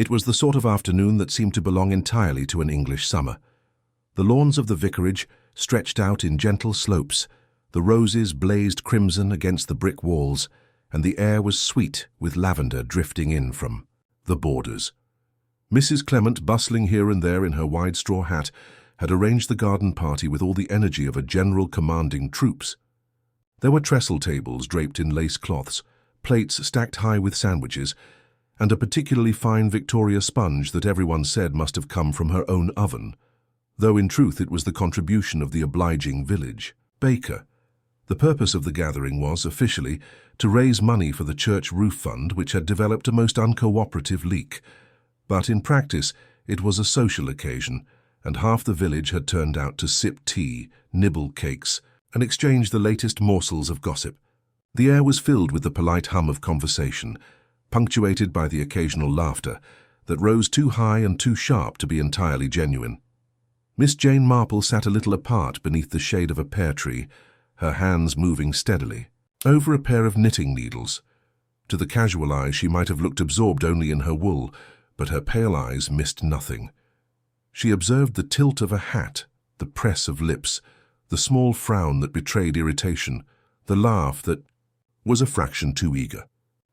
It was the sort of afternoon that seemed to belong entirely to an English summer. The lawns of the vicarage stretched out in gentle slopes, the roses blazed crimson against the brick walls, and the air was sweet with lavender drifting in from the borders. Mrs. Clement, bustling here and there in her wide straw hat, had arranged the garden party with all the energy of a general commanding troops. There were trestle tables draped in lace cloths, plates stacked high with sandwiches, and a particularly fine Victoria sponge that everyone said must have come from her own oven, though in truth it was the contribution of the obliging village baker. The purpose of the gathering was, officially, to raise money for the church roof fund, which had developed a most uncooperative leak. But in practice, it was a social occasion, and half the village had turned out to sip tea, nibble cakes, and exchange the latest morsels of gossip. The air was filled with the polite hum of conversation, punctuated by the occasional laughter, that rose too high and too sharp to be entirely genuine. Miss Jane Marple sat a little apart beneath the shade of a pear tree, her hands moving steadily over a pair of knitting needles. To the casual eye she might have looked absorbed only in her wool, but her pale eyes missed nothing. She observed the tilt of a hat, the press of lips, the small frown that betrayed irritation, the laugh that was a fraction too eager.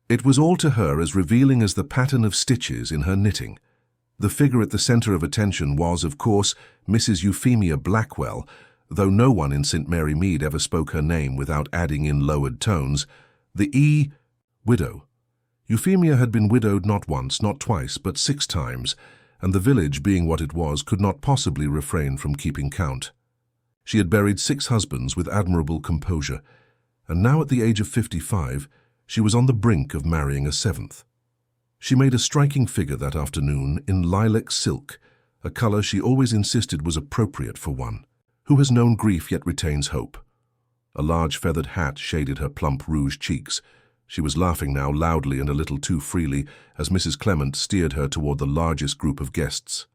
It was all to her as revealing as the pattern of stitches in her knitting. The figure at the centre of attention was, of course, Mrs. Euphemia Blackwell, though no one in St. Mary Mead ever spoke her name without adding in lowered tones, the widow. Euphemia had been widowed not once, not twice, but 6 times, and the village, being what it was, could not possibly refrain from keeping count. She had buried 6 husbands with admirable composure, and now at the age of 55, she was on the brink of marrying a 7th. She made a striking figure that afternoon in lilac silk, a colour she always insisted was appropriate for one who has known grief yet retains hope. A large feathered hat shaded her plump rouged cheeks. She was laughing now loudly and a little too freely as Mrs. Clement steered her toward the largest group of guests.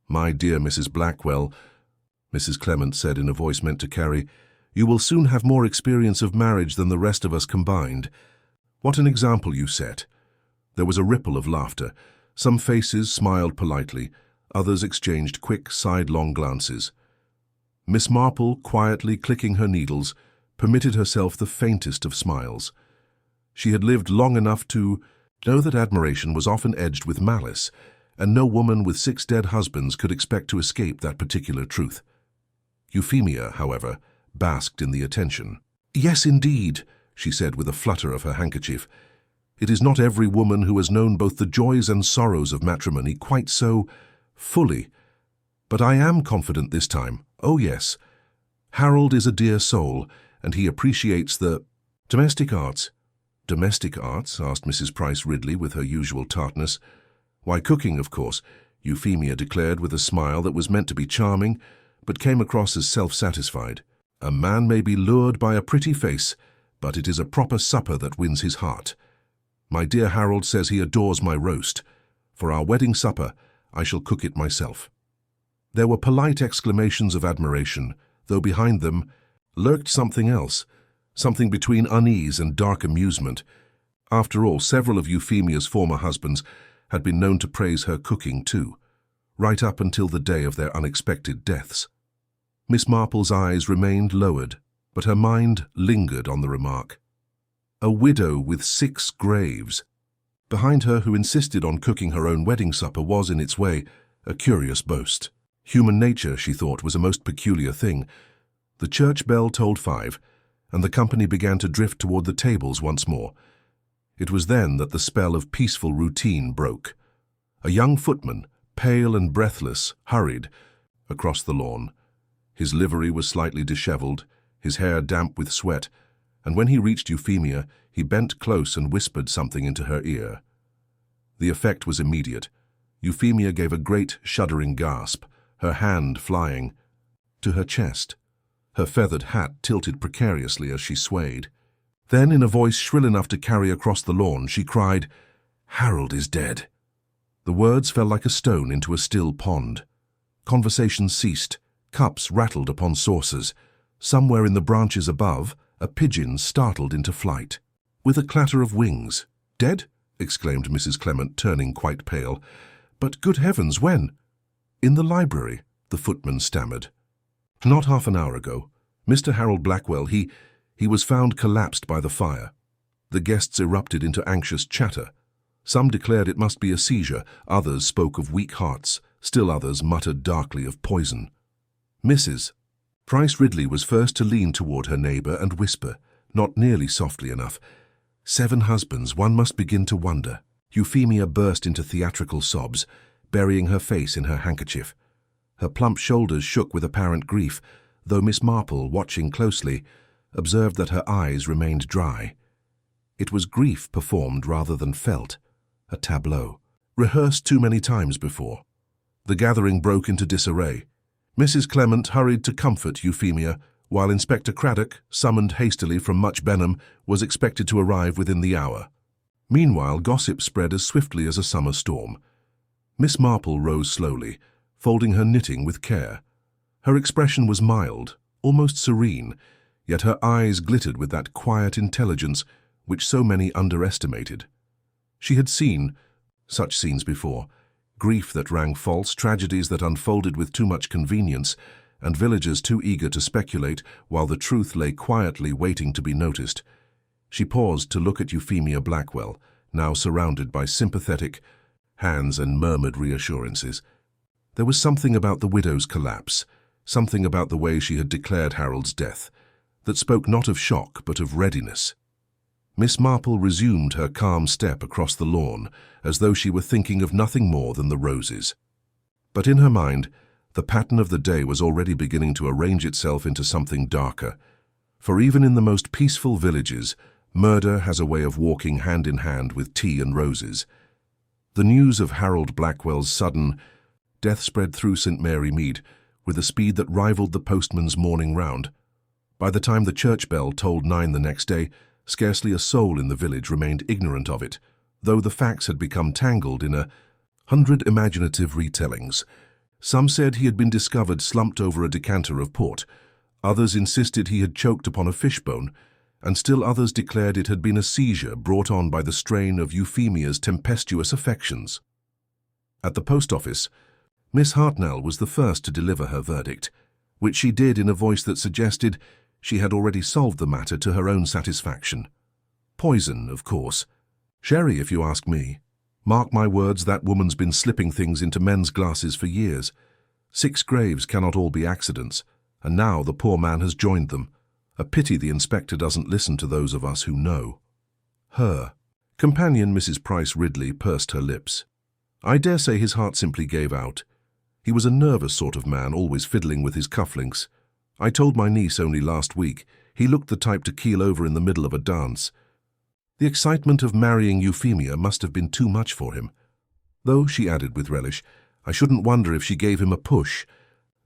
"My dear Mrs. Blackwell," Mrs. Clement said in a voice meant to carry, "you will soon have more experience of marriage than the rest of us combined. What an example you set." There was a ripple of laughter. Some faces smiled politely, others exchanged quick, sidelong glances. Miss Marple, quietly clicking her needles, permitted herself the faintest of smiles. She had lived long enough to know that admiration was often edged with malice, and no woman with 6 dead husbands could expect to escape that particular truth. Euphemia, however, basked in the attention. "Yes, indeed," she said with a flutter of her handkerchief. "It is not every woman who has known both the joys and sorrows of matrimony quite so fully. But I am confident this time. Oh, yes. Harold is a dear soul, and he appreciates the domestic arts." "Domestic arts?" asked Mrs. Price Ridley with her usual tartness. "Why, cooking, of course," Euphemia declared with a smile that was meant to be charming, but came across as self-satisfied. "A man may be lured by a pretty face, but it is a proper supper that wins his heart. My dear Harold says he adores my roast. For our wedding supper, I shall cook it myself." There were polite exclamations of admiration, though behind them lurked something else, something between unease and dark amusement. After all, several of Euphemia's former husbands had been known to praise her cooking too, right up until the day of their unexpected deaths. Miss Marple's eyes remained lowered, but her mind lingered on the remark. A widow with 6 graves. Behind her, who insisted on cooking her own wedding supper, was, in its way, a curious boast. Human nature, she thought, was a most peculiar thing. The church bell tolled 5, and the company began to drift toward the tables once more. It was then that the spell of peaceful routine broke. A young footman, pale and breathless, hurried across the lawn. His livery was slightly disheveled, his hair damp with sweat, and when he reached Euphemia, he bent close and whispered something into her ear. The effect was immediate. Euphemia gave a great, shuddering gasp, her hand flying to her chest. Her feathered hat tilted precariously as she swayed. Then, in a voice shrill enough to carry across the lawn, she cried, "Harold is dead." The words fell like a stone into a still pond. Conversation ceased. Cups rattled upon saucers. Somewhere in the branches above, a pigeon startled into flight. With a clatter of wings. "Dead?" exclaimed Mrs. Clement, turning quite pale. But good heavens, when? In the library, the footman stammered. Not half an hour ago. Mr. Harold Blackwell, he was found collapsed by the fire. The guests erupted into anxious chatter. Some declared it must be a seizure, others spoke of weak hearts, still others muttered darkly of poison. Mrs. Price Ridley was first to lean toward her neighbor and whisper, not nearly softly enough, 7 husbands, one must begin to wonder. Euphemia burst into theatrical sobs, burying her face in her handkerchief. Her plump shoulders shook with apparent grief, though Miss Marple, watching closely, observed that her eyes remained dry. It was grief performed rather than felt, a tableau, rehearsed too many times before. The gathering broke into disarray. Mrs. Clement hurried to comfort Euphemia, while Inspector Craddock, summoned hastily from Much Benham, was expected to arrive within the hour. Meanwhile, gossip spread as swiftly as a summer storm. Miss Marple rose slowly, folding her knitting with care. Her expression was mild, almost serene, yet her eyes glittered with that quiet intelligence which so many underestimated. She had seen such scenes before, grief that rang false, tragedies that unfolded with too much convenience, and villagers too eager to speculate while the truth lay quietly waiting to be noticed. She paused to look at Euphemia Blackwell, now surrounded by sympathetic hands and murmured reassurances. There was something about the widow's collapse, something about the way she had declared Harold's death, that spoke not of shock but of readiness. Miss Marple resumed her calm step across the lawn, as though she were thinking of nothing more than the roses. But in her mind, the pattern of the day was already beginning to arrange itself into something darker. For even in the most peaceful villages, murder has a way of walking hand in hand with tea and roses. The news of Harold Blackwell's sudden death spread through St. Mary Mead with a speed that rivaled the postman's morning round. By the time the church bell tolled 9 the next day, scarcely a soul in the village remained ignorant of it, though the facts had become tangled in 100 imaginative retellings. Some said he had been discovered slumped over a decanter of port, others insisted he had choked upon a fishbone, and still others declared it had been a seizure brought on by the strain of Euphemia's tempestuous affections. At the post office, Miss Hartnell was the first to deliver her verdict, which she did in a voice that suggested she had already solved the matter to her own satisfaction. Poison, of course. Sherry, if you ask me. Mark my words, that woman's been slipping things into men's glasses for years. 6 graves cannot all be accidents, and now the poor man has joined them. A pity the inspector doesn't listen to those of us who know. Her companion, Mrs. Price Ridley, pursed her lips. I dare say his heart simply gave out. He was a nervous sort of man, always fiddling with his cufflinks. I told my niece only last week, he looked the type to keel over in the middle of a dance. The excitement of marrying Euphemia must have been too much for him. Though, she added with relish, I shouldn't wonder if she gave him a push.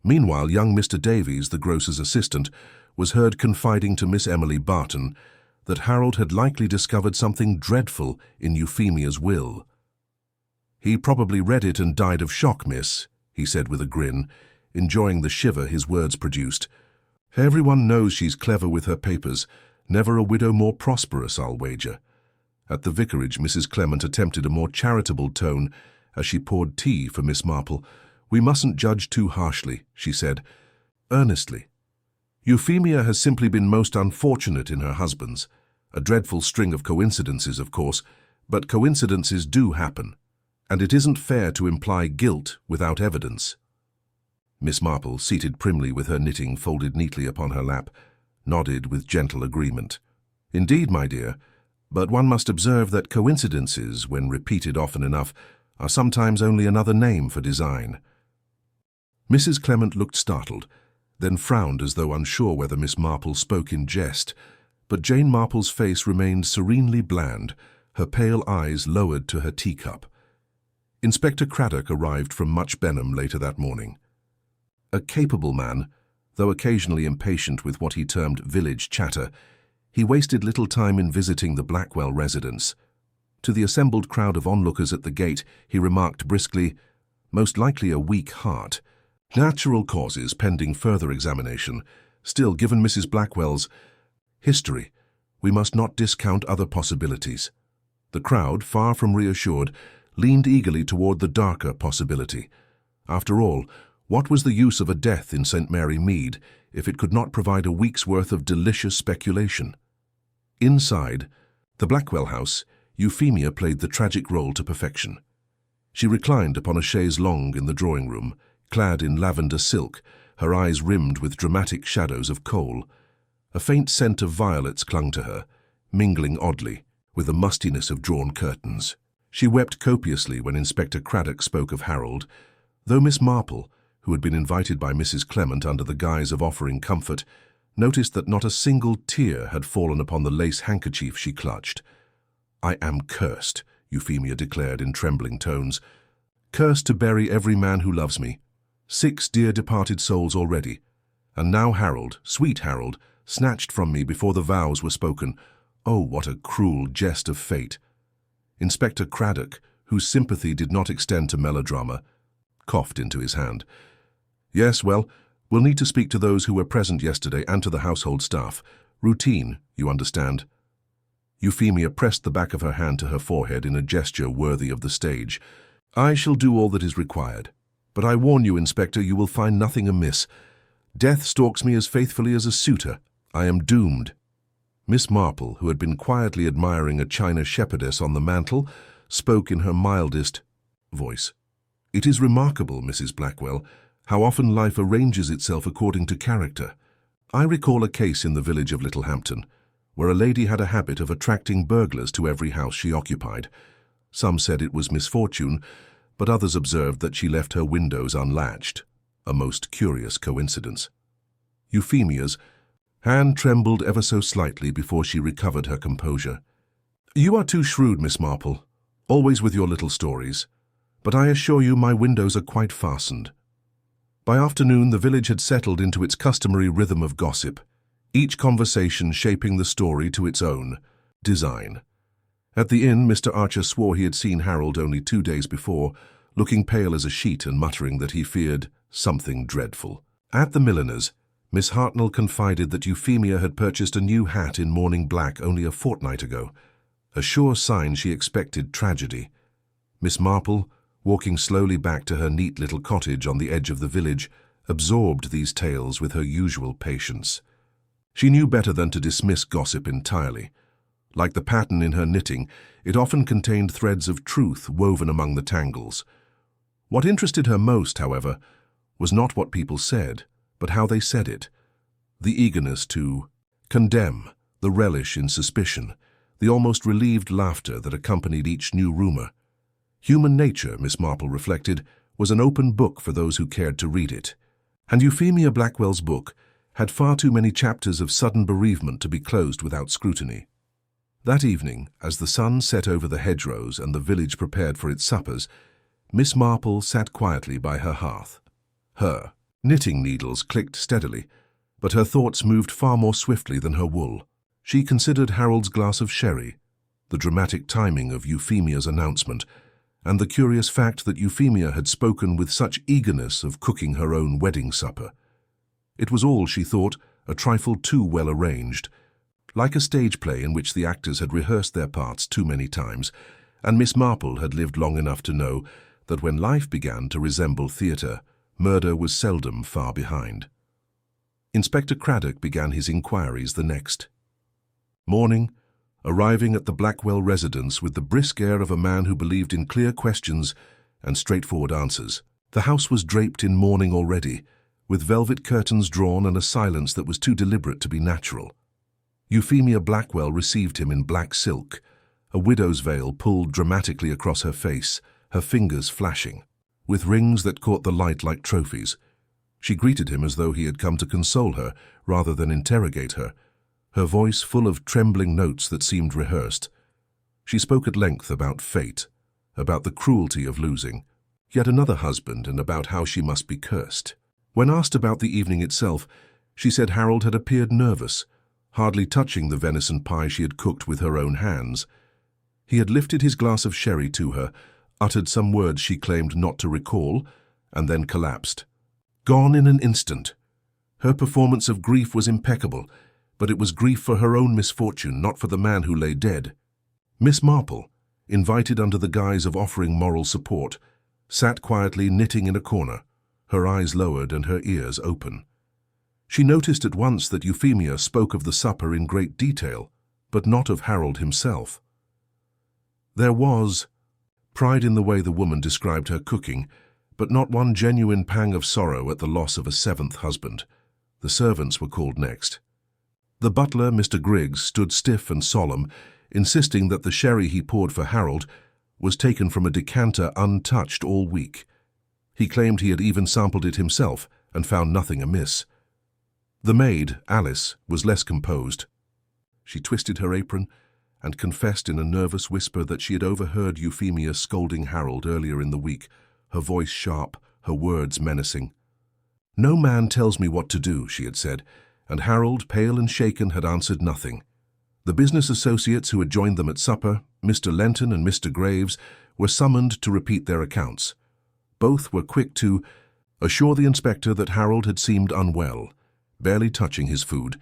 Meanwhile, young Mr. Davies, the grocer's assistant, was heard confiding to Miss Emily Barton that Harold had likely discovered something dreadful in Euphemia's will. He probably read it and died of shock, miss, he said with a grin, enjoying the shiver his words produced. Everyone knows she's clever with her papers, never a widow more prosperous, I'll wager. At the vicarage, Mrs. Clement attempted a more charitable tone as she poured tea for Miss Marple. We mustn't judge too harshly, she said, earnestly. Euphemia has simply been most unfortunate in her husbands. A dreadful string of coincidences, of course, but coincidences do happen, and it isn't fair to imply guilt without evidence. Miss Marple, seated primly with her knitting folded neatly upon her lap, nodded with gentle agreement. Indeed, my dear, but one must observe that coincidences, when repeated often enough, are sometimes only another name for design. Mrs. Clement looked startled, then frowned as though unsure whether Miss Marple spoke in jest, but Jane Marple's face remained serenely bland, her pale eyes lowered to her teacup. Inspector Craddock arrived from Much Benham later that morning. A capable man, though occasionally impatient with what he termed village chatter, he wasted little time in visiting the Blackwell residence. To the assembled crowd of onlookers at the gate, he remarked briskly, most likely a weak heart. Natural causes pending further examination. Still, given Mrs. Blackwell's history, we must not discount other possibilities. The crowd, far from reassured, leaned eagerly toward the darker possibility. After all, what was the use of a death in St. Mary Mead if it could not provide a week's worth of delicious speculation? Inside the Blackwell house, Euphemia played the tragic role to perfection. She reclined upon a chaise longue in the drawing-room, clad in lavender silk, her eyes rimmed with dramatic shadows of kohl. A faint scent of violets clung to her, mingling oddly with the mustiness of drawn curtains. She wept copiously when Inspector Craddock spoke of Harold, though Miss Marple, who had been invited by Mrs. Clement under the guise of offering comfort, noticed that not a single tear had fallen upon the lace handkerchief she clutched. "I am cursed," Euphemia declared in trembling tones. "Cursed to bury every man who loves me. 6 dear departed souls already. And now Harold, sweet Harold, snatched from me before the vows were spoken. Oh, what a cruel jest of fate." Inspector Craddock, whose sympathy did not extend to melodrama, coughed into his hand. "Yes, well, we'll need to speak to those who were present yesterday and to the household staff. Routine, you understand." Euphemia pressed the back of her hand to her forehead in a gesture worthy of the stage. "I shall do all that is required. But I warn you, Inspector, you will find nothing amiss. Death stalks me as faithfully as a suitor. I am doomed." Miss Marple, who had been quietly admiring a china shepherdess on the mantel, spoke in her mildest voice. "It is remarkable, Mrs. Blackwell, how often life arranges itself according to character. I recall a case in the village of Littlehampton, where a lady had a habit of attracting burglars to every house she occupied. Some said it was misfortune, but others observed that she left her windows unlatched. A most curious coincidence." Euphemia's hand trembled ever so slightly before she recovered her composure. "You are too shrewd, Miss Marple, always with your little stories. But I assure you my windows are quite fastened." By afternoon, the village had settled into its customary rhythm of gossip, each conversation shaping the story to its own design. At the inn, Mr. Archer swore he had seen Harold only 2 days before, looking pale as a sheet and muttering that he feared something dreadful. At the milliner's, Miss Hartnell confided that Euphemia had purchased a new hat in morning black only a fortnight ago, a sure sign she expected tragedy. Miss Marple, walking slowly back to her neat little cottage on the edge of the village, absorbed these tales with her usual patience. She knew better than to dismiss gossip entirely. Like the pattern in her knitting, it often contained threads of truth woven among the tangles. What interested her most, however, was not what people said, but how they said it. The eagerness to condemn, the relish in suspicion, the almost relieved laughter that accompanied each new rumor. Human nature, Miss Marple reflected, was an open book for those who cared to read it. And Euphemia Blackwell's book had far too many chapters of sudden bereavement to be closed without scrutiny. That evening, as the sun set over the hedgerows and the village prepared for its suppers, Miss Marple sat quietly by her hearth. Her knitting needles clicked steadily, but her thoughts moved far more swiftly than her wool. She considered Harold's glass of sherry, the dramatic timing of Euphemia's announcement, and the curious fact that Euphemia had spoken with such eagerness of cooking her own wedding supper. It was all, she thought, a trifle too well arranged, like a stage play in which the actors had rehearsed their parts too many times, and Miss Marple had lived long enough to know that when life began to resemble theatre, murder was seldom far behind. Inspector Craddock began his inquiries the next morning, arriving at the Blackwell residence with the brisk air of a man who believed in clear questions and straightforward answers. The house was draped in mourning already, with velvet curtains drawn and a silence that was too deliberate to be natural. Euphemia Blackwell received him in black silk, a widow's veil pulled dramatically across her face, her fingers flashing, with rings that caught the light like trophies. She greeted him as though he had come to console her rather than interrogate her, her voice full of trembling notes that seemed rehearsed. She spoke at length about fate, about the cruelty of losing yet another husband, and about how she must be cursed. When asked about the evening itself, she said Harold had appeared nervous, hardly touching the venison pie she had cooked with her own hands. He had lifted his glass of sherry to her, uttered some words she claimed not to recall, and then collapsed. Gone in an instant. Her performance of grief was impeccable, but it was grief for her own misfortune, not for the man who lay dead. Miss Marple, invited under the guise of offering moral support, sat quietly knitting in a corner, her eyes lowered and her ears open. She noticed at once that Euphemia spoke of the supper in great detail, but not of Harold himself. There was pride in the way the woman described her cooking, but not one genuine pang of sorrow at the loss of a seventh husband. The servants were called next. The butler, Mr. Griggs, stood stiff and solemn, insisting that the sherry he poured for Harold was taken from a decanter untouched all week. He claimed he had even sampled it himself and found nothing amiss. The maid, Alice, was less composed. She twisted her apron and confessed in a nervous whisper that she had overheard Euphemia scolding Harold earlier in the week, her voice sharp, her words menacing. "No man tells me what to do," she had said, and Harold, pale and shaken, had answered nothing. The business associates who had joined them at supper, Mr. Lenton and Mr. Graves, were summoned to repeat their accounts. Both were quick to assure the inspector that Harold had seemed unwell, barely touching his food,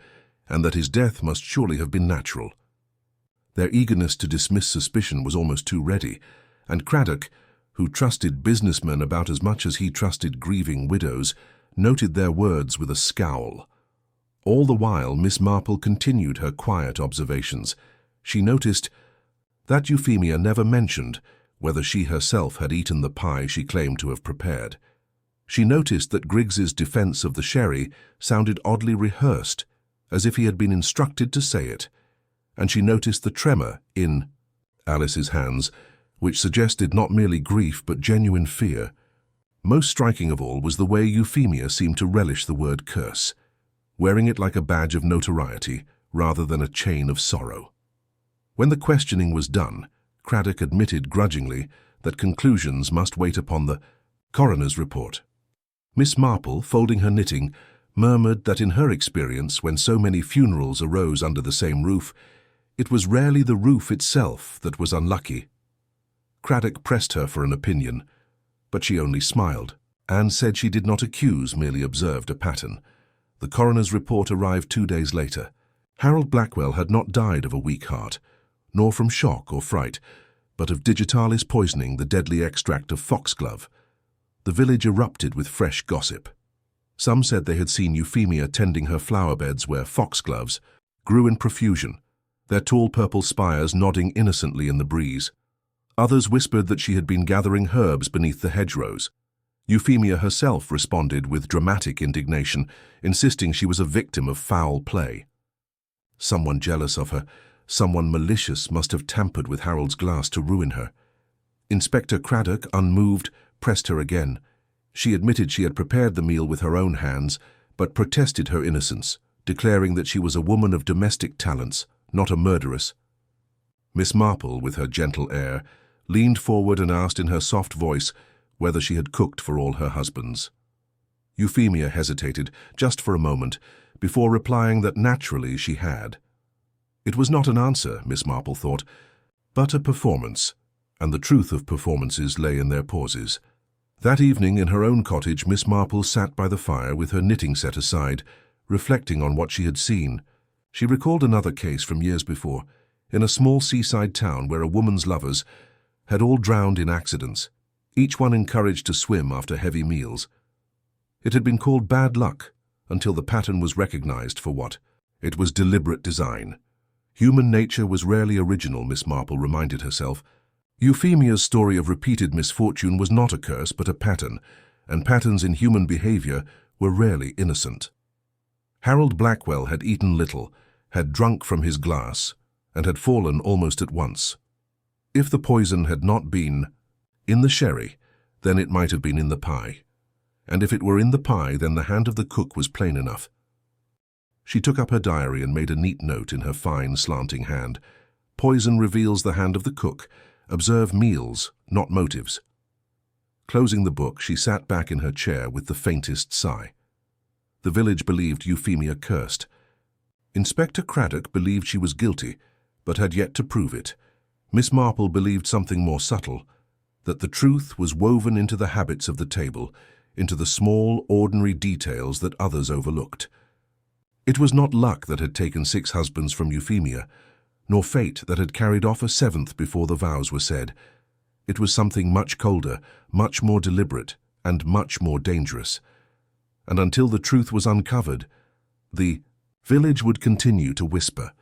and that his death must surely have been natural. Their eagerness to dismiss suspicion was almost too ready, and Craddock, who trusted businessmen about as much as he trusted grieving widows, noted their words with a scowl. All the while, Miss Marple continued her quiet observations. She noticed that Euphemia never mentioned whether she herself had eaten the pie she claimed to have prepared. She noticed that Griggs's defense of the sherry sounded oddly rehearsed, as if he had been instructed to say it, and she noticed the tremor in Alice's hands, which suggested not merely grief but genuine fear. Most striking of all was the way Euphemia seemed to relish the word curse, wearing it like a badge of notoriety rather than a chain of sorrow. When the questioning was done, Craddock admitted grudgingly that conclusions must wait upon the coroner's report. Miss Marple, folding her knitting, murmured that in her experience, when so many funerals arose under the same roof, it was rarely the roof itself that was unlucky. Craddock pressed her for an opinion, but she only smiled and said she did not accuse, merely observed a pattern. The coroner's report arrived 2 days later. Harold Blackwell had not died of a weak heart, nor from shock or fright, but of digitalis poisoning, the deadly extract of foxglove. The village erupted with fresh gossip. Some said they had seen Euphemia tending her flower beds where foxgloves grew in profusion, their tall purple spires nodding innocently in the breeze. Others whispered that she had been gathering herbs beneath the hedgerows. Euphemia herself responded with dramatic indignation, insisting she was a victim of foul play. Someone jealous of her, someone malicious, must have tampered with Harold's glass to ruin her. Inspector Craddock, unmoved, pressed her again. She admitted she had prepared the meal with her own hands, but protested her innocence, declaring that she was a woman of domestic talents, not a murderess. Miss Marple, with her gentle air, leaned forward and asked in her soft voice whether she had cooked for all her husbands. Euphemia hesitated just for a moment before replying that naturally she had. It was not an answer, Miss Marple thought, but a performance, and the truth of performances lay in their pauses. That evening in her own cottage, Miss Marple sat by the fire with her knitting set aside, reflecting on what she had seen. She recalled another case from years before, in a small seaside town where a woman's lovers had all drowned in accidents, each one encouraged to swim after heavy meals. It had been called bad luck until the pattern was recognized for what it was: deliberate design. Human nature was rarely original, Miss Marple reminded herself. Euphemia's story of repeated misfortune was not a curse but a pattern, and patterns in human behavior were rarely innocent. Harold Blackwell had eaten little, had drunk from his glass, and had fallen almost at once. If the poison had not been in the sherry, then it might have been in the pie. And if it were in the pie, then the hand of the cook was plain enough. She took up her diary and made a neat note in her fine, slanting hand. Poison reveals the hand of the cook. Observe meals, not motives. Closing the book, she sat back in her chair with the faintest sigh. The village believed Euphemia cursed. Inspector Craddock believed she was guilty, but had yet to prove it. Miss Marple believed something more subtle, that the truth was woven into the habits of the table, into the small, ordinary details that others overlooked. It was not luck that had taken 6 husbands from Euphemia, nor fate that had carried off a seventh before the vows were said. It was something much colder, much more deliberate, and much more dangerous. And until the truth was uncovered, the village would continue to whisper,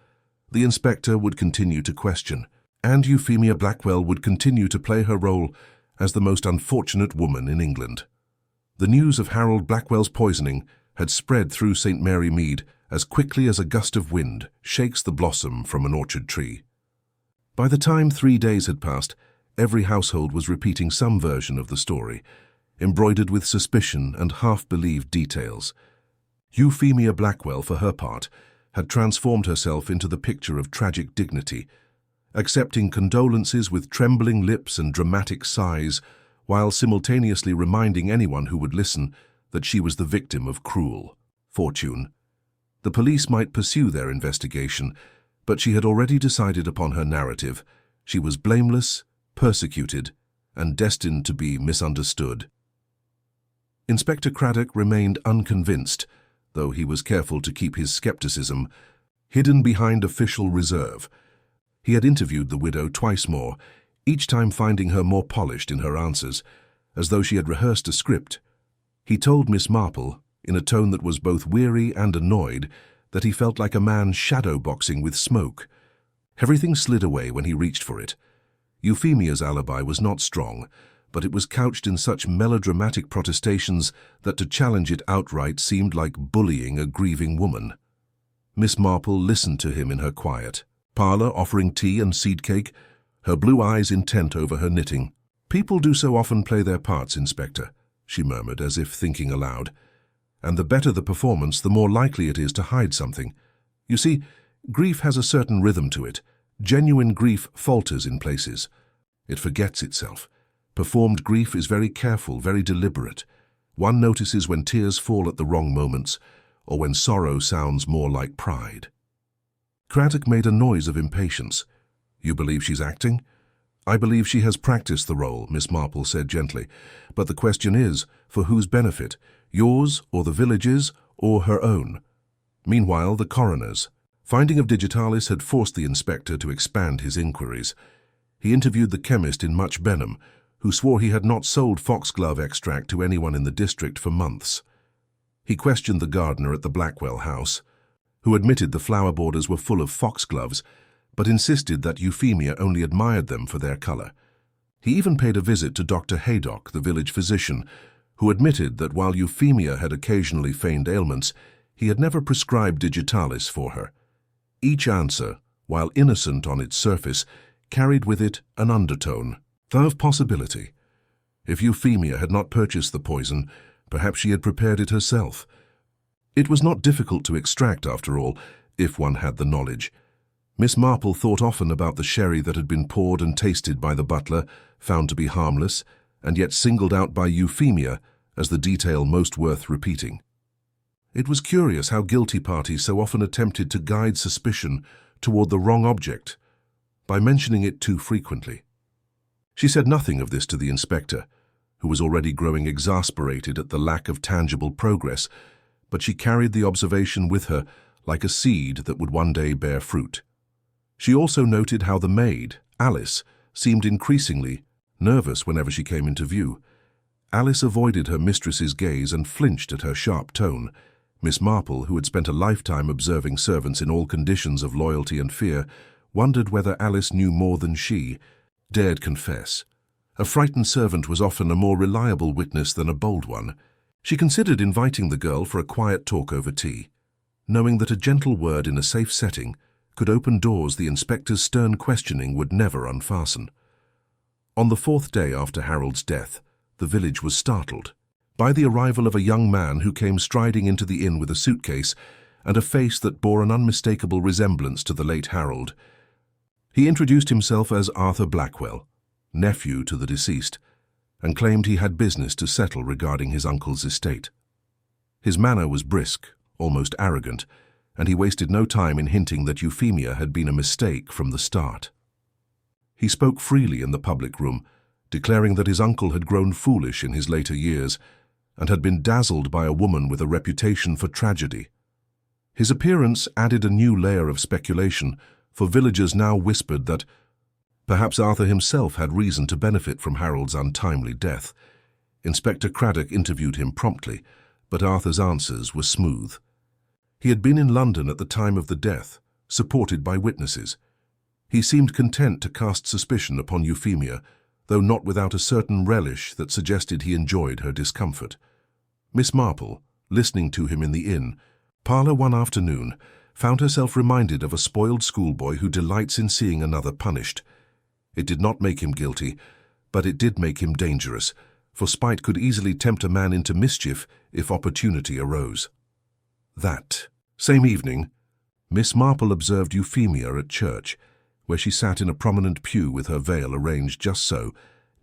the inspector would continue to question, and Euphemia Blackwell would continue to play her role as the most unfortunate woman in England. The news of Harold Blackwell's poisoning had spread through St. Mary Mead as quickly as a gust of wind shakes the blossom from an orchard tree. By the time 3 days had passed, every household was repeating some version of the story, embroidered with suspicion and half-believed details. Euphemia Blackwell, for her part, had transformed herself into the picture of tragic dignity, accepting condolences with trembling lips and dramatic sighs, while simultaneously reminding anyone who would listen that she was the victim of cruel fortune. The police might pursue their investigation, but she had already decided upon her narrative. She was blameless, persecuted, and destined to be misunderstood. Inspector Craddock remained unconvinced, though he was careful to keep his skepticism hidden behind official reserve. He had interviewed the widow twice more, each time finding her more polished in her answers, as though she had rehearsed a script. He told Miss Marple, in a tone that was both weary and annoyed, that he felt like a man shadow-boxing with smoke. Everything slid away when he reached for it. Euphemia's alibi was not strong, but it was couched in such melodramatic protestations that to challenge it outright seemed like bullying a grieving woman. Miss Marple listened to him in her quiet parlour, offering tea and seed cake, her blue eyes intent over her knitting. "People do so often play their parts, Inspector," she murmured, as if thinking aloud. "And the better the performance, the more likely it is to hide something. You see, grief has a certain rhythm to it. Genuine grief falters in places. It forgets itself. Performed grief is very careful, very deliberate. One notices when tears fall at the wrong moments, or when sorrow sounds more like pride." Craddock made a noise of impatience. "You believe she's acting?" "I believe she has practiced the role," Miss Marple said gently. "But the question is, for whose benefit? Yours, or the village's, or her own?" Meanwhile, the coroner's finding of digitalis had forced the inspector to expand his inquiries. He interviewed the chemist in Much Benham, who swore he had not sold foxglove extract to anyone in the district for months. He questioned the gardener at the Blackwell house, who admitted the flower borders were full of foxgloves, but insisted that Euphemia only admired them for their colour. He even paid a visit to Dr. Haydock, the village physician, who admitted that while Euphemia had occasionally feigned ailments, he had never prescribed digitalis for her. Each answer, while innocent on its surface, carried with it an undertone of possibility. If Euphemia had not purchased the poison, perhaps she had prepared it herself. It was not difficult to extract, after all, if one had the knowledge. Miss Marple thought often about the sherry that had been poured and tasted by the butler, found to be harmless, and yet singled out by Euphemia as the detail most worth repeating. It was curious how guilty parties so often attempted to guide suspicion toward the wrong object by mentioning it too frequently. She said nothing of this to the inspector, who was already growing exasperated at the lack of tangible progress, but she carried the observation with her like a seed that would one day bear fruit. She also noted how the maid, Alice, seemed increasingly nervous whenever she came into view. Alice avoided her mistress's gaze and flinched at her sharp tone. Miss Marple, who had spent a lifetime observing servants in all conditions of loyalty and fear, wondered whether Alice knew more than she dared confess. A frightened servant was often a more reliable witness than a bold one. She considered inviting the girl for a quiet talk over tea, knowing that a gentle word in a safe setting could open doors the inspector's stern questioning would never unfasten. On the 4th day after Harold's death, the village was startled by the arrival of a young man who came striding into the inn with a suitcase and a face that bore an unmistakable resemblance to the late Harold. He introduced himself as Arthur Blackwell, nephew to the deceased, and claimed he had business to settle regarding his uncle's estate. His manner was brisk, almost arrogant, and he wasted no time in hinting that Euphemia had been a mistake from the start. He spoke freely in the public room, declaring that his uncle had grown foolish in his later years and had been dazzled by a woman with a reputation for tragedy. His appearance added a new layer of speculation, for villagers now whispered that perhaps Arthur himself had reason to benefit from Harold's untimely death. Inspector Craddock interviewed him promptly, but Arthur's answers were smooth. He had been in London at the time of the death, supported by witnesses. He seemed content to cast suspicion upon Euphemia, though not without a certain relish that suggested he enjoyed her discomfort. Miss Marple, listening to him in the inn parlour one afternoon, found herself reminded of a spoiled schoolboy who delights in seeing another punished. It did not make him guilty, but it did make him dangerous, for spite could easily tempt a man into mischief if opportunity arose. That same evening, Miss Marple observed Euphemia at church, where she sat in a prominent pew with her veil arranged just so,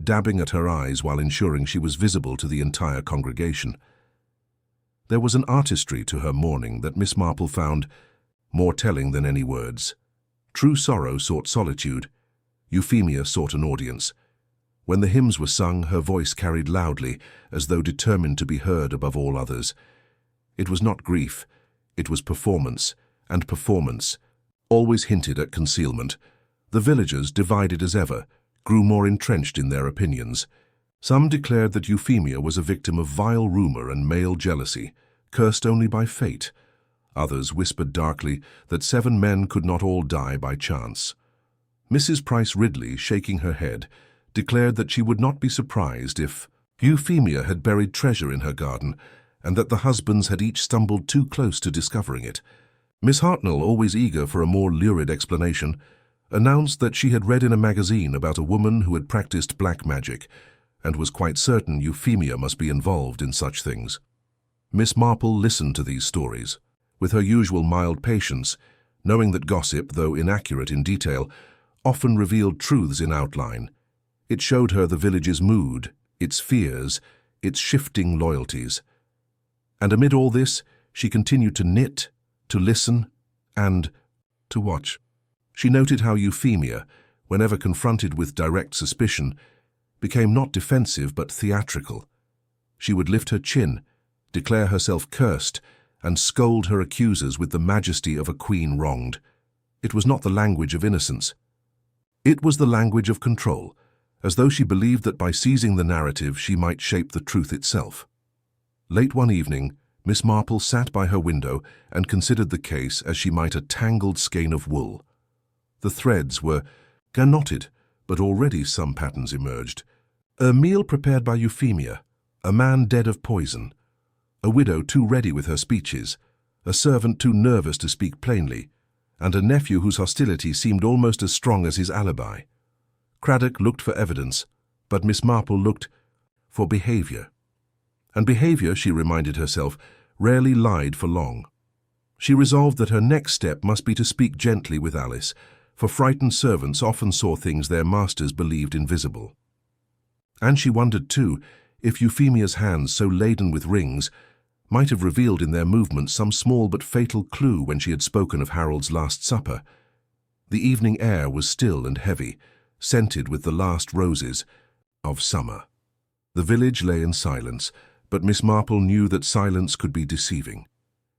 dabbing at her eyes while ensuring she was visible to the entire congregation. There was an artistry to her mourning that Miss Marple found more telling than any words. True sorrow sought solitude. Euphemia sought an audience. When the hymns were sung, her voice carried loudly, as though determined to be heard above all others. It was not grief, it was performance, and performance always hinted at concealment. The villagers, divided as ever, grew more entrenched in their opinions. Some declared that Euphemia was a victim of vile rumour and male jealousy, cursed only by fate. Others whispered darkly that 7 men could not all die by chance. Mrs. Price Ridley, shaking her head, declared that she would not be surprised if Euphemia had buried treasure in her garden, and that the husbands had each stumbled too close to discovering it. Miss Hartnell, always eager for a more lurid explanation, announced that she had read in a magazine about a woman who had practiced black magic, and was quite certain Euphemia must be involved in such things. Miss Marple listened to these stories, with her usual mild patience, knowing that gossip, though inaccurate in detail, often revealed truths in outline. It showed her the village's mood, its fears, its shifting loyalties. And amid all this, she continued to knit, to listen, and to watch. She noted how Euphemia, whenever confronted with direct suspicion, became not defensive but theatrical. She would lift her chin, declare herself cursed, and scold her accusers with the majesty of a queen wronged. It was not the language of innocence. It was the language of control, as though she believed that by seizing the narrative she might shape the truth itself. Late one evening, Miss Marple sat by her window and considered the case as she might a tangled skein of wool. The threads were knotted, but already some patterns emerged. A meal prepared by Euphemia, a man dead of poison, a widow too ready with her speeches, a servant too nervous to speak plainly, and a nephew whose hostility seemed almost as strong as his alibi. Craddock looked for evidence, but Miss Marple looked for behaviour. And behaviour, she reminded herself, rarely lied for long. She resolved that her next step must be to speak gently with Alice, for frightened servants often saw things their masters believed invisible. And she wondered, too, if Euphemia's hands, so laden with rings, might have revealed in their movements some small but fatal clue when she had spoken of Harold's Last Supper. The evening air was still and heavy, scented with the last roses of summer. The village lay in silence, but Miss Marple knew that silence could be deceiving.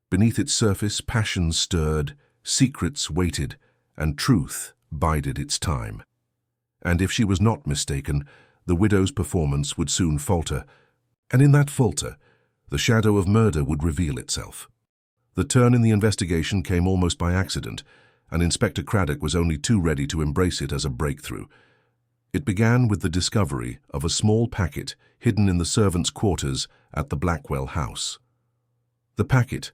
Beneath its surface, passions stirred, secrets waited, and truth bided its time. And if she was not mistaken, the widow's performance would soon falter, and in that falter, the shadow of murder would reveal itself. The turn in the investigation came almost by accident, and Inspector Craddock was only too ready to embrace it as a breakthrough. It began with the discovery of a small packet hidden in the servants' quarters at the Blackwell house. The packet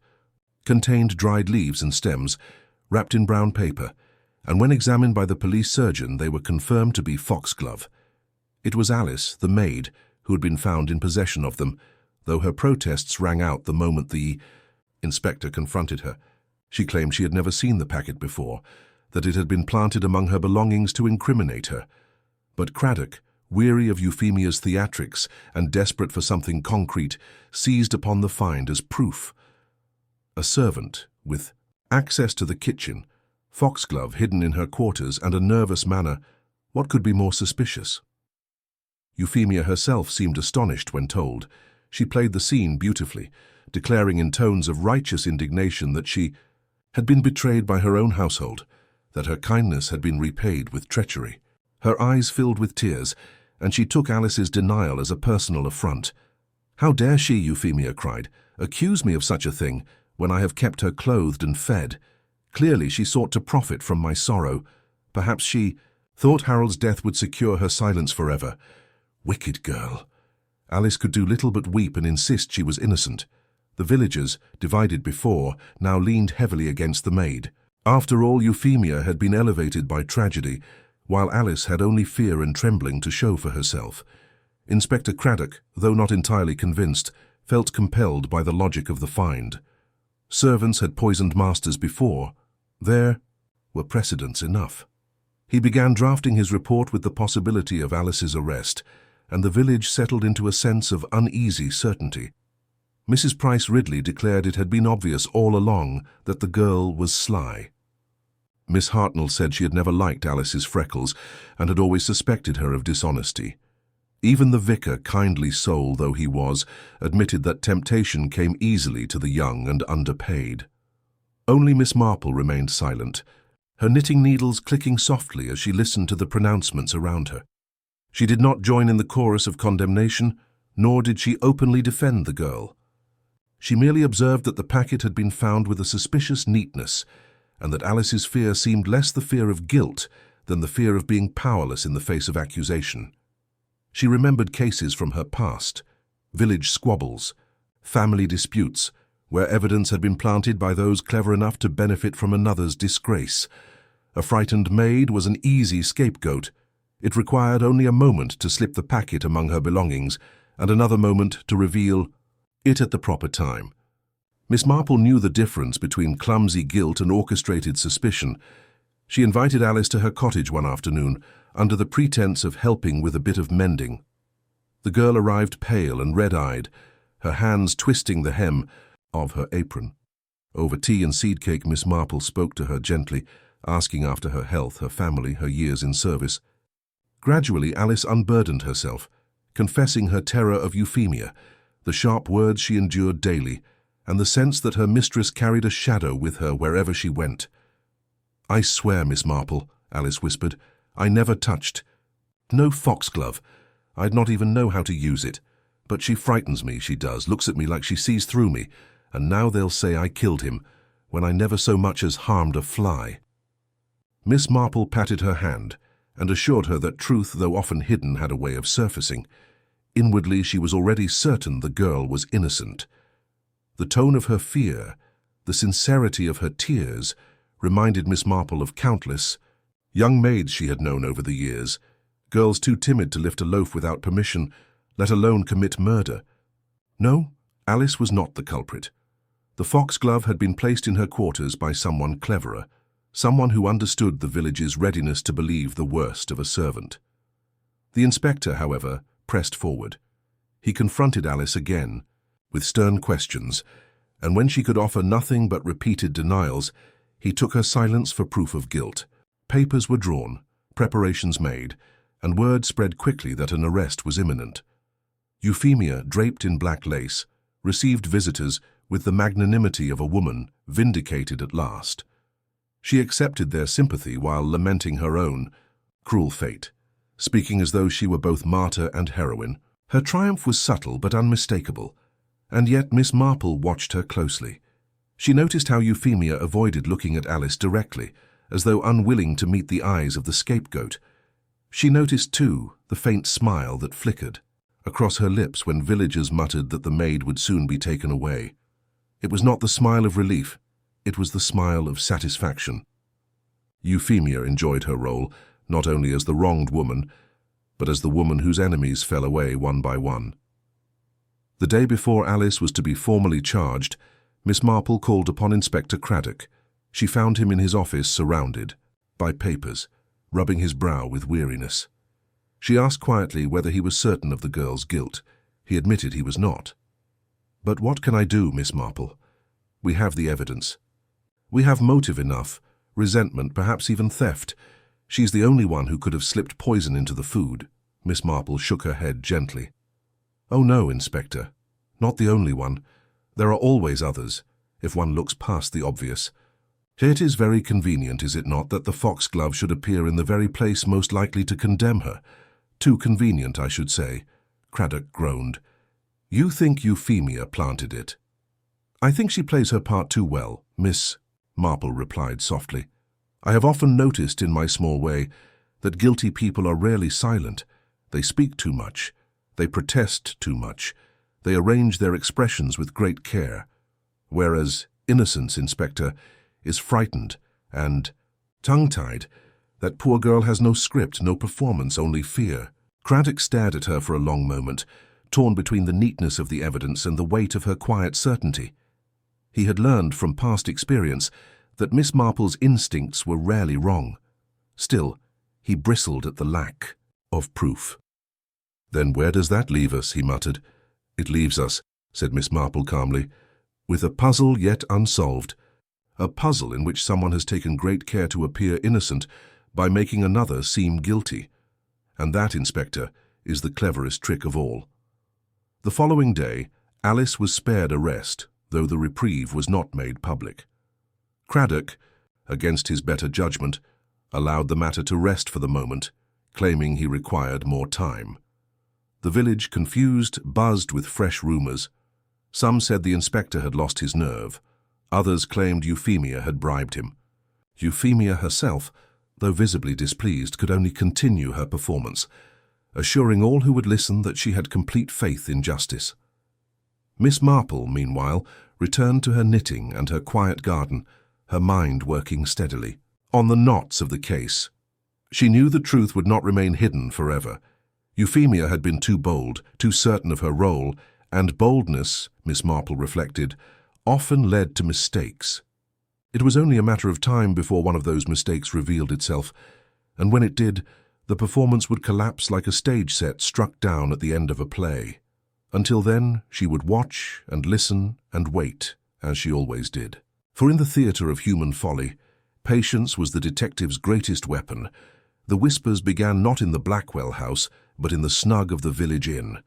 contained dried leaves and stems, wrapped in brown paper, and when examined by the police surgeon, they were confirmed to be foxglove. It was Alice, the maid, who had been found in possession of them, though her protests rang out the moment the inspector confronted her. She claimed she had never seen the packet before, that it had been planted among her belongings to incriminate her. But Craddock, weary of Euphemia's theatrics and desperate for something concrete, seized upon the find as proof. A servant, with access to the kitchen, foxglove hidden in her quarters, and a nervous manner, what could be more suspicious? Euphemia herself seemed astonished when told. She played the scene beautifully, declaring in tones of righteous indignation that she had been betrayed by her own household, that her kindness had been repaid with treachery. Her eyes filled with tears, and she took Alice's denial as a personal affront. "How dare she," Euphemia cried, "accuse me of such a thing when I have kept her clothed and fed? Clearly she sought to profit from my sorrow. Perhaps she thought Harold's death would secure her silence forever. Wicked girl." Alice could do little but weep and insist she was innocent. The villagers, divided before, now leaned heavily against the maid. After all, Euphemia had been elevated by tragedy, while Alice had only fear and trembling to show for herself. Inspector Craddock, though not entirely convinced, felt compelled by the logic of the find. Servants had poisoned masters before. There were precedents enough. He began drafting his report with the possibility of Alice's arrest, and the village settled into a sense of uneasy certainty. Mrs. Price Ridley declared it had been obvious all along that the girl was sly. Miss Hartnell said she had never liked Alice's freckles and had always suspected her of dishonesty. Even the vicar, kindly soul though he was, admitted that temptation came easily to the young and underpaid. Only Miss Marple remained silent, her knitting needles clicking softly as she listened to the pronouncements around her. She did not join in the chorus of condemnation, nor did she openly defend the girl. She merely observed that the packet had been found with a suspicious neatness, and that Alice's fear seemed less the fear of guilt than the fear of being powerless in the face of accusation. She remembered cases from her past, village squabbles, family disputes, where evidence had been planted by those clever enough to benefit from another's disgrace. A frightened maid was an easy scapegoat. It required only a moment to slip the packet among her belongings, and another moment to reveal it at the proper time. Miss Marple knew the difference between clumsy guilt and orchestrated suspicion. She invited Alice to her cottage one afternoon, under the pretense of helping with a bit of mending. The girl arrived pale and red-eyed, her hands twisting the hem of her apron. Over tea and seed cake, Miss Marple spoke to her gently, asking after her health, her family, her years in service. Gradually, Alice unburdened herself, confessing her terror of Euphemia, the sharp words she endured daily, and the sense that her mistress carried a shadow with her wherever she went. "I swear, Miss Marple," Alice whispered, "I never touched. No foxglove. I'd not even know how to use it. But she frightens me, she does, looks at me like she sees through me, and now they'll say I killed him, when I never so much as harmed a fly." Miss Marple patted her hand, and assured her that truth, though often hidden, had a way of surfacing. Inwardly, she was already certain the girl was innocent. The tone of her fear, the sincerity of her tears, reminded Miss Marple of countless young maids she had known over the years, girls too timid to lift a loaf without permission, let alone commit murder. No, Alice was not the culprit. The foxglove had been placed in her quarters by someone cleverer, someone who understood the village's readiness to believe the worst of a servant. The inspector, however, pressed forward. He confronted Alice again, with stern questions, and when she could offer nothing but repeated denials, he took her silence for proof of guilt. Papers were drawn, preparations made, and word spread quickly that an arrest was imminent. Euphemia, draped in black lace, received visitors with the magnanimity of a woman vindicated at last. She accepted their sympathy while lamenting her own cruel fate, speaking as though she were both martyr and heroine. Her triumph was subtle but unmistakable, and yet Miss Marple watched her closely. She noticed how Euphemia avoided looking at Alice directly, as though unwilling to meet the eyes of the scapegoat. She noticed, too, the faint smile that flickered across her lips when villagers muttered that the maid would soon be taken away. It was not the smile of relief, it was the smile of satisfaction. Euphemia enjoyed her role, not only as the wronged woman, but as the woman whose enemies fell away one by one. The day before Alice was to be formally charged, Miss Marple called upon Inspector Craddock. She found him in his office surrounded by papers, rubbing his brow with weariness. She asked quietly whether he was certain of the girl's guilt. He admitted he was not. "But what can I do, Miss Marple? We have the evidence. We have motive enough, resentment, perhaps even theft. She's the only one who could have slipped poison into the food." Miss Marple shook her head gently. "Oh no, Inspector, not the only one. There are always others, if one looks past the obvious. It is very convenient, is it not, that the foxglove should appear in the very place most likely to condemn her? Too convenient, I should say. Craddock groaned. You think Euphemia planted it? I think she plays her part too well, Miss Marple replied softly. I have often noticed in my small way that guilty people are rarely silent. They speak too much. They protest too much. They arrange their expressions with great care. Whereas innocence, Inspector, is frightened and tongue-tied. That poor girl has no script, no performance, only fear. Craddock stared at her for a long moment, torn between the neatness of the evidence and the weight of her quiet certainty. He had learned from past experience that Miss Marple's instincts were rarely wrong. Still, he bristled at the lack of proof. Then where does that leave us? He muttered. It leaves us, said Miss Marple calmly, with a puzzle yet unsolved. A puzzle in which someone has taken great care to appear innocent by making another seem guilty. And that, Inspector, is the cleverest trick of all. The following day, Alice was spared arrest, though the reprieve was not made public. Craddock, against his better judgment, allowed the matter to rest for the moment, claiming he required more time. The village, confused, buzzed with fresh rumors. Some said the inspector had lost his nerve. Others claimed Euphemia had bribed him. Euphemia herself, though visibly displeased, could only continue her performance, assuring all who would listen that she had complete faith in justice. Miss Marple, meanwhile, returned to her knitting and her quiet garden, her mind working steadily on the knots of the case. She knew the truth would not remain hidden forever. Euphemia had been too bold, too certain of her role, and boldness, Miss Marple reflected, often led to mistakes. It was only a matter of time before one of those mistakes revealed itself, and when it did, the performance would collapse like a stage set struck down at the end of a play. Until then, she would watch and listen and wait, as she always did. For in the theatre of human folly, patience was the detective's greatest weapon. The whispers began not in the Blackwell house, but in the snug of the village inn.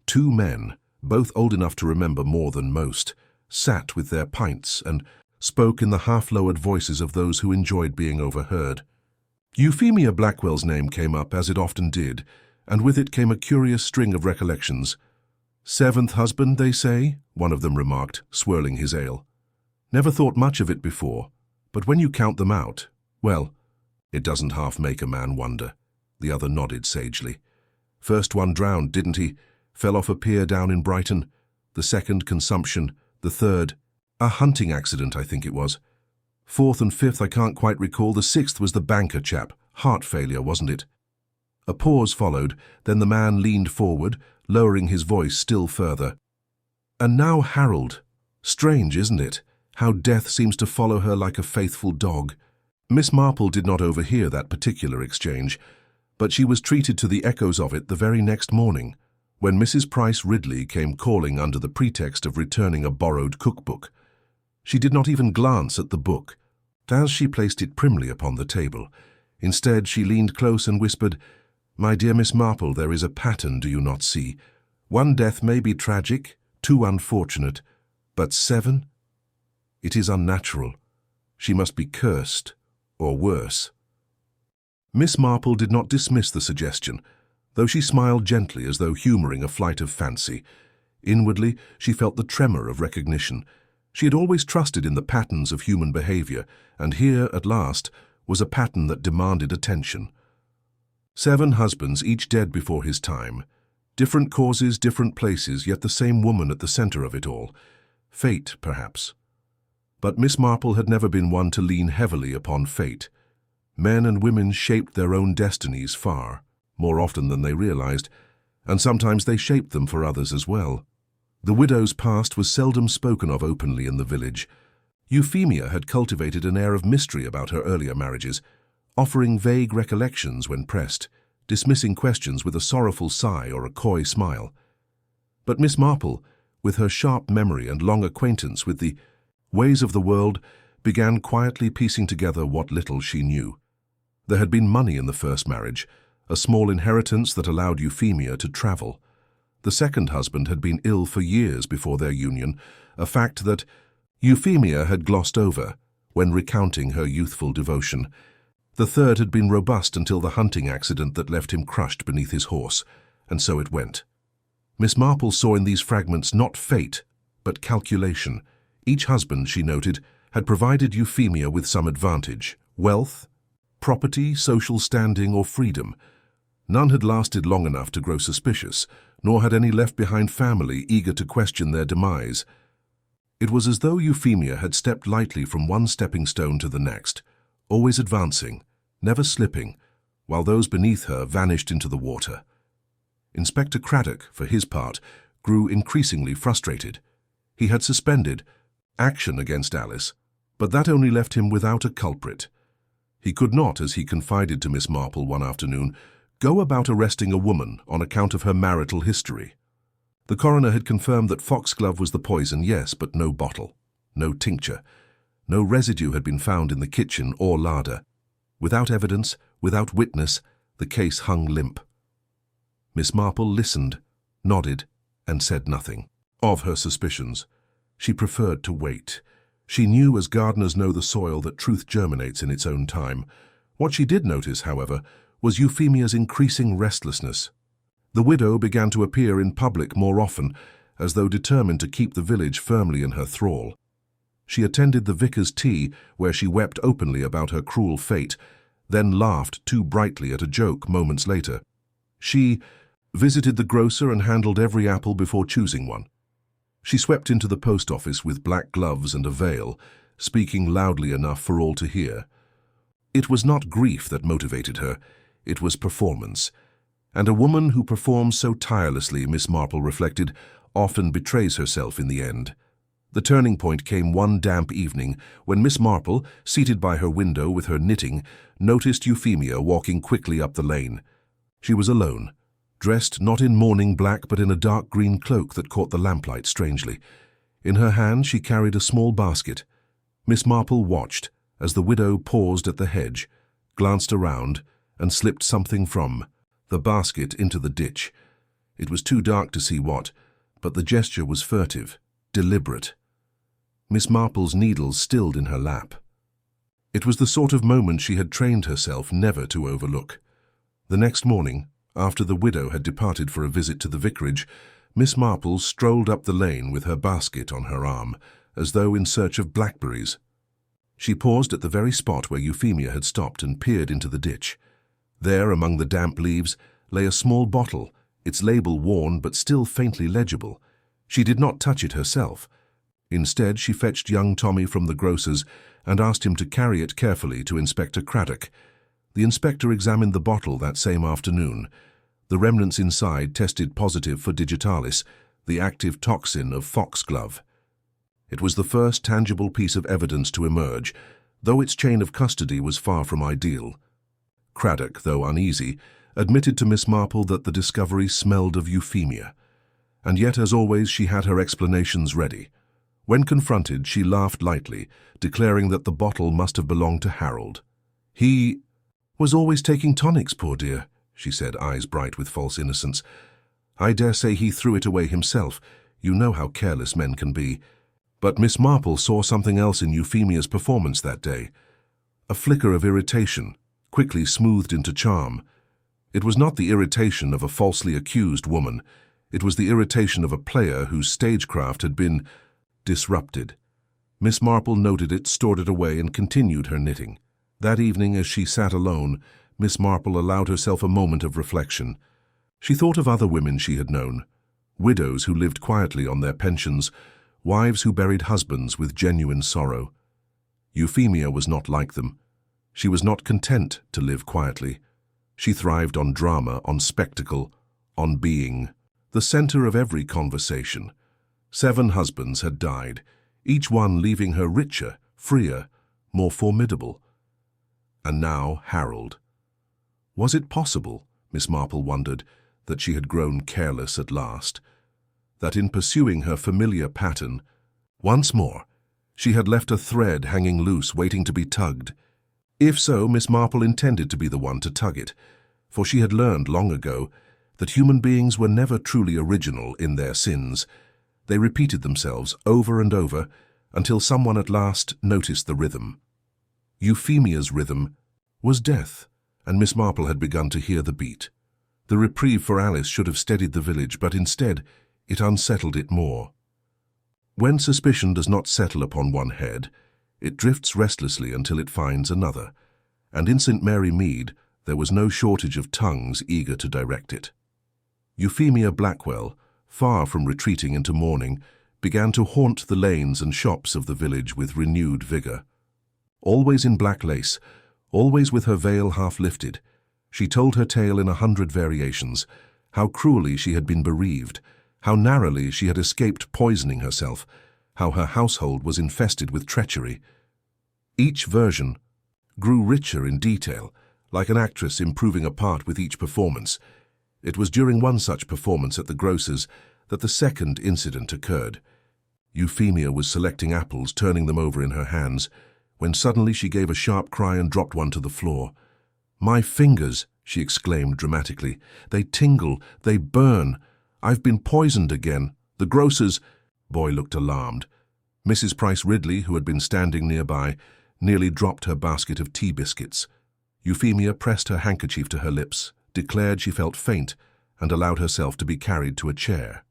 Two men, both old enough to remember more than most, sat with their pints and spoke in the half-lowered voices of those who enjoyed being overheard. Euphemia Blackwell's name came up, as it often did, and with it came a curious string of recollections. "Seventh husband, they say," one of them remarked, swirling his ale. "Never thought much of it before, but when you count them out, well, it doesn't half make a man wonder." The other nodded sagely. "First one drowned, didn't he? Fell off a pier down in Brighton. The second, consumption. The third, a hunting accident, I think it was. Fourth and fifth, I can't quite recall. The sixth was the banker chap. Heart failure, wasn't it?" A pause followed, then the man leaned forward, lowering his voice still further. "And now Harold. Strange, isn't it, how death seems to follow her like a faithful dog." Miss Marple did not overhear that particular exchange, but she was treated to the echoes of it the very next morning, when Mrs. Price Ridley came calling under the pretext of returning a borrowed cookbook. She did not even glance at the book, as she placed it primly upon the table. Instead, she leaned close and whispered, "My dear Miss Marple, there is a pattern, do you not see? One death may be tragic, too unfortunate, but 7? It is unnatural. She must be cursed, or worse." Miss Marple did not dismiss the suggestion, though she smiled gently as though humouring a flight of fancy. Inwardly, she felt the tremor of recognition. She had always trusted in the patterns of human behaviour, and here, at last, was a pattern that demanded attention. 7 husbands, each dead before his time. Different causes, different places, yet the same woman at the centre of it all. Fate, perhaps. But Miss Marple had never been one to lean heavily upon fate. Men and women shaped their own destinies far, more often than they realized, and sometimes they shaped them for others as well. The widow's past was seldom spoken of openly in the village. Euphemia had cultivated an air of mystery about her earlier marriages, offering vague recollections when pressed, dismissing questions with a sorrowful sigh or a coy smile. But Miss Marple, with her sharp memory and long acquaintance with the ways of the world, began quietly piecing together what little she knew. There had been money in the first marriage, a small inheritance that allowed Euphemia to travel. The second husband had been ill for years before their union, a fact that Euphemia had glossed over, when recounting her youthful devotion. The third had been robust until the hunting accident that left him crushed beneath his horse, and so it went. Miss Marple saw in these fragments not fate, but calculation. Each husband, she noted, had provided Euphemia with some advantage: wealth, property, social standing, or freedom. None had lasted long enough to grow suspicious, nor had any left behind family eager to question their demise. It was as though Euphemia had stepped lightly from one stepping stone to the next, always advancing, never slipping, while those beneath her vanished into the water. Inspector Craddock, for his part, grew increasingly frustrated. He had suspended action against Alice, but that only left him without a culprit. He could not, as he confided to Miss Marple one afternoon, go about arresting a woman on account of her marital history. The coroner had confirmed that foxglove was the poison, yes, but no bottle, no tincture. No residue had been found in the kitchen or larder. Without evidence, without witness, the case hung limp. Miss Marple listened, nodded, and said nothing. Of her suspicions, she preferred to wait. She knew, as gardeners know the soil, that truth germinates in its own time. What she did notice, however, was Euphemia's increasing restlessness. The widow began to appear in public more often, as though determined to keep the village firmly in her thrall. She attended the vicar's tea, where she wept openly about her cruel fate, then laughed too brightly at a joke moments later. She visited the grocer and handled every apple before choosing one. She swept into the post office with black gloves and a veil, speaking loudly enough for all to hear. It was not grief that motivated her, it was performance. And a woman who performs so tirelessly, Miss Marple reflected, often betrays herself in the end. The turning point came one damp evening when Miss Marple, seated by her window with her knitting, noticed Euphemia walking quickly up the lane. She was alone, dressed not in mourning black but in a dark green cloak that caught the lamplight strangely. In her hand she carried a small basket. Miss Marple watched as the widow paused at the hedge, glanced around, and slipped something from the basket into the ditch. It was too dark to see what, but the gesture was furtive, deliberate. Miss Marple's needles stilled in her lap. It was the sort of moment she had trained herself never to overlook. The next morning, after the widow had departed for a visit to the vicarage, Miss Marple strolled up the lane with her basket on her arm, as though in search of blackberries. She paused at the very spot where Euphemia had stopped and peered into the ditch. There, among the damp leaves, lay a small bottle, its label worn but still faintly legible. She did not touch it herself. Instead, she fetched young Tommy from the grocer's and asked him to carry it carefully to Inspector Craddock. The inspector examined the bottle that same afternoon. The remnants inside tested positive for digitalis, the active toxin of foxglove. It was the first tangible piece of evidence to emerge, though its chain of custody was far from ideal. Craddock, though uneasy, admitted to Miss Marple that the discovery smelled of Euphemia. And yet, as always, she had her explanations ready. When confronted, she laughed lightly, declaring that the bottle must have belonged to Harold. "He was always taking tonics, poor dear," she said, eyes bright with false innocence. "I dare say he threw it away himself. You know how careless men can be." But Miss Marple saw something else in Euphemia's performance that day. A flicker of irritation, quickly smoothed into charm. It was not the irritation of a falsely accused woman. It was the irritation of a player whose stagecraft had been disrupted. Miss Marple noted it, stored it away, and continued her knitting. That evening, as she sat alone, Miss Marple allowed herself a moment of reflection. She thought of other women she had known, widows who lived quietly on their pensions, wives who buried husbands with genuine sorrow. Euphemia was not like them. She was not content to live quietly. She thrived on drama, on spectacle, on being the center of every conversation. 7 husbands had died, each one leaving her richer, freer, more formidable. And now Harold. Was it possible, Miss Marple wondered, that she had grown careless at last? That in pursuing her familiar pattern, once more, she had left a thread hanging loose, waiting to be tugged? If so, Miss Marple intended to be the one to tug it, for she had learned long ago that human beings were never truly original in their sins. They repeated themselves over and over until someone at last noticed the rhythm. Euphemia's rhythm was death, and Miss Marple had begun to hear the beat. The reprieve for Alice should have steadied the village, but instead it unsettled it more. When suspicion does not settle upon one head, it drifts restlessly until it finds another, and in St. Mary Mead there was no shortage of tongues eager to direct it. Euphemia Blackwell, far from retreating into mourning, began to haunt the lanes and shops of the village with renewed vigor. Always in black lace, always with her veil half lifted, she told her tale in 100 variations, how cruelly she had been bereaved, how narrowly she had escaped poisoning herself, how her household was infested with treachery. Each version grew richer in detail, like an actress improving a part with each performance. It was during one such performance at the grocer's that the second incident occurred. Euphemia was selecting apples, turning them over in her hands, when suddenly she gave a sharp cry and dropped one to the floor. "My fingers," she exclaimed dramatically. "They tingle, they burn. I've been poisoned again. The grocer's—" Boy looked alarmed. Mrs. Price Ridley, who had been standing nearby, nearly dropped her basket of tea biscuits. Euphemia pressed her handkerchief to her lips, declared she felt faint, and allowed herself to be carried to a chair.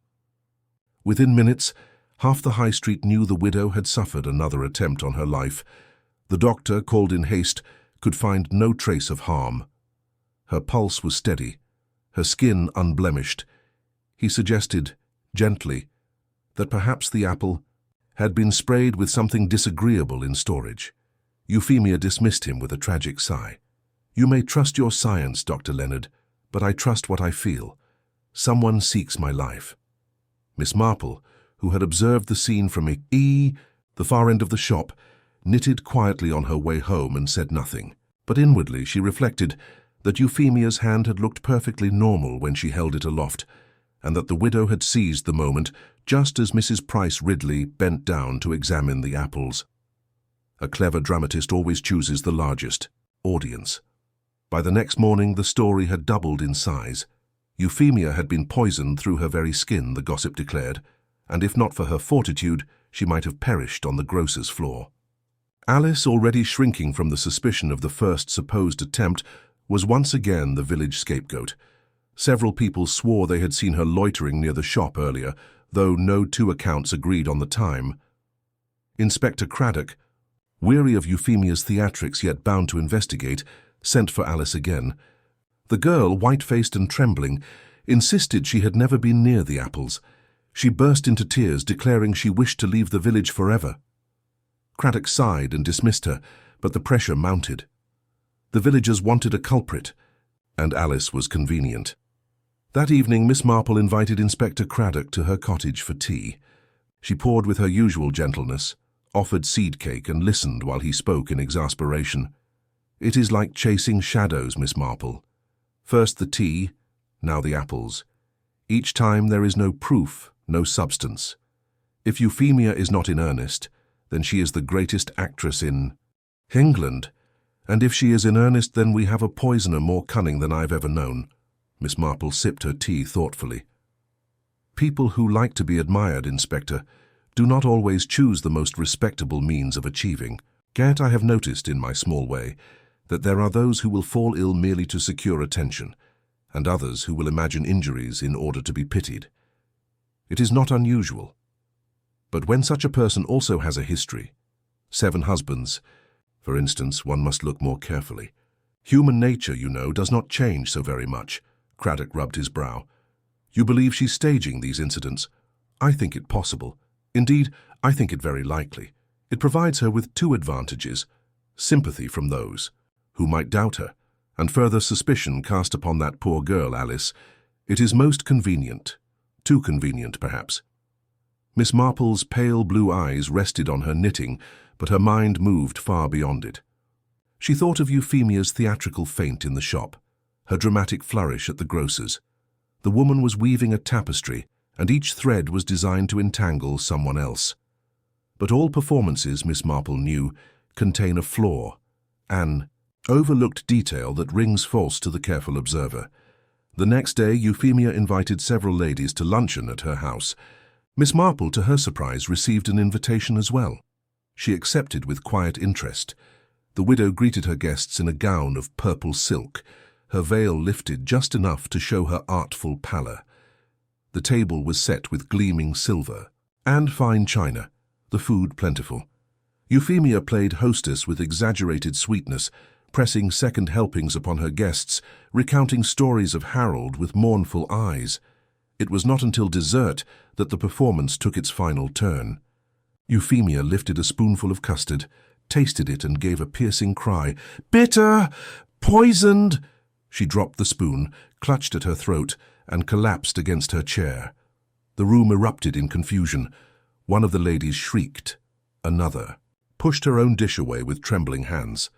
Within minutes, half the high street knew the widow had suffered another attempt on her life. The doctor, called in haste, could find no trace of harm. Her pulse was steady, her skin unblemished. He suggested, gently, that perhaps the apple had been sprayed with something disagreeable in storage. Euphemia dismissed him with a tragic sigh. "You may trust your science, Dr. Leonard, but I trust what I feel. Someone seeks my life." Miss Marple, who had observed the scene from the far end of the shop, knitted quietly on her way home and said nothing. But inwardly she reflected that Euphemia's hand had looked perfectly normal when she held it aloft, and that the widow had seized the moment just as Mrs. Price Ridley bent down to examine the apples. A clever dramatist always chooses the largest audience. By the next morning the story had doubled in size. Euphemia had been poisoned through her very skin, the gossip declared, and if not for her fortitude, she might have perished on the grocer's floor. Alice, already shrinking from the suspicion of the first supposed attempt, was once again the village scapegoat. Several people swore they had seen her loitering near the shop earlier, though no two accounts agreed on the time. Inspector Craddock, weary of Euphemia's theatrics yet bound to investigate, sent for Alice again. The girl, white-faced and trembling, insisted she had never been near the apples. She burst into tears, declaring she wished to leave the village forever. Craddock sighed and dismissed her, but the pressure mounted. The villagers wanted a culprit, and Alice was convenient. That evening Miss Marple invited Inspector Craddock to her cottage for tea. She poured with her usual gentleness, offered seed cake, and listened while he spoke in exasperation. "It is like chasing shadows, Miss Marple. First the tea, now the apples. Each time there is no proof, no substance. If Euphemia is not in earnest, then she is the greatest actress in England, and if she is in earnest, then we have a poisoner more cunning than I've ever known." Miss Marple sipped her tea thoughtfully. "People who like to be admired, Inspector, do not always choose the most respectable means of achieving. Yet I have noticed, in my small way, that there are those who will fall ill merely to secure attention, and others who will imagine injuries in order to be pitied. It is not unusual. But when such a person also has a history, 7 husbands, for instance, one must look more carefully. Human nature, you know, does not change so very much." Craddock rubbed his brow. "You believe she's staging these incidents? I think it possible. Indeed, I think it very likely. It provides her with 2 advantages: sympathy from those who might doubt her, and further suspicion cast upon that poor girl, Alice. It is most convenient. Too convenient, perhaps." Miss Marple's pale blue eyes rested on her knitting, but her mind moved far beyond it. She thought of Euphemia's theatrical feint in the shop, her dramatic flourish at the grocer's. The woman was weaving a tapestry, and each thread was designed to entangle someone else. But all performances, Miss Marple knew, contain a flaw, an overlooked detail that rings false to the careful observer. The next day, Euphemia invited several ladies to luncheon at her house. Miss Marple, to her surprise, received an invitation as well. She accepted with quiet interest. The widow greeted her guests in a gown of purple silk, her veil lifted just enough to show her artful pallor. The table was set with gleaming silver and fine china, the food plentiful. Euphemia played hostess with exaggerated sweetness, pressing second helpings upon her guests, recounting stories of Harold with mournful eyes. It was not until dessert that the performance took its final turn. Euphemia lifted a spoonful of custard, tasted it and gave a piercing cry. "Bitter! Poisoned!" She dropped the spoon, clutched at her throat, and collapsed against her chair. The room erupted in confusion. One of the ladies shrieked. Another pushed her own dish away with trembling hands.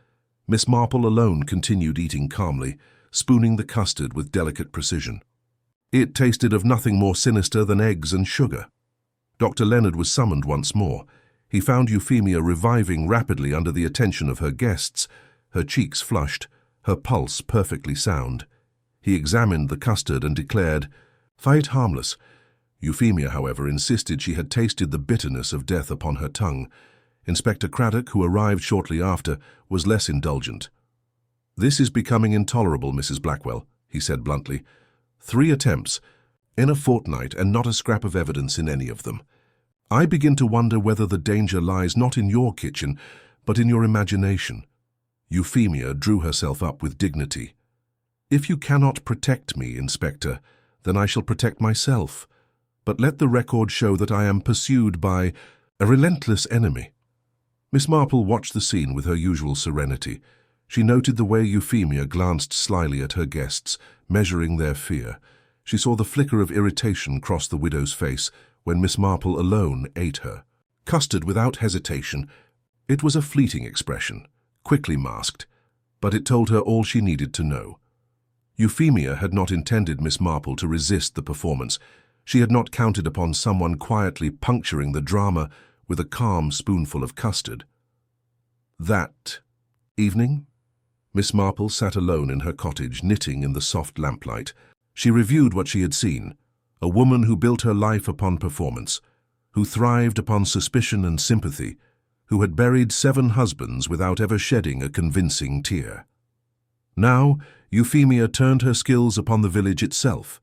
Miss Marple alone continued eating calmly, spooning the custard with delicate precision. It tasted of nothing more sinister than eggs and sugar. Dr. Leonard was summoned once more. He found Euphemia reviving rapidly under the attention of her guests, her cheeks flushed, her pulse perfectly sound. He examined the custard and declared, "Fight harmless." Euphemia, however, insisted she had tasted the bitterness of death upon her tongue. Inspector Craddock, who arrived shortly after, was less indulgent. "This is becoming intolerable, Mrs. Blackwell," he said bluntly. 3 attempts, in a fortnight, and not a scrap of evidence in any of them. I begin to wonder whether the danger lies not in your kitchen, but in your imagination." Euphemia drew herself up with dignity. "If you cannot protect me, Inspector, then I shall protect myself. But let the record show that I am pursued by a relentless enemy." Miss Marple watched the scene with her usual serenity. She noted the way Euphemia glanced slyly at her guests, measuring their fear. She saw the flicker of irritation cross the widow's face when Miss Marple alone ate her custard without hesitation. It was a fleeting expression, quickly masked, but it told her all she needed to know. Euphemia had not intended Miss Marple to resist the performance. She had not counted upon someone quietly puncturing the drama with a calm spoonful of custard. That evening, Miss Marple sat alone in her cottage, knitting in the soft lamplight. She reviewed what she had seen: a woman who built her life upon performance, who thrived upon suspicion and sympathy, who had buried 7 husbands without ever shedding a convincing tear. Now, Euphemia turned her skills upon the village itself,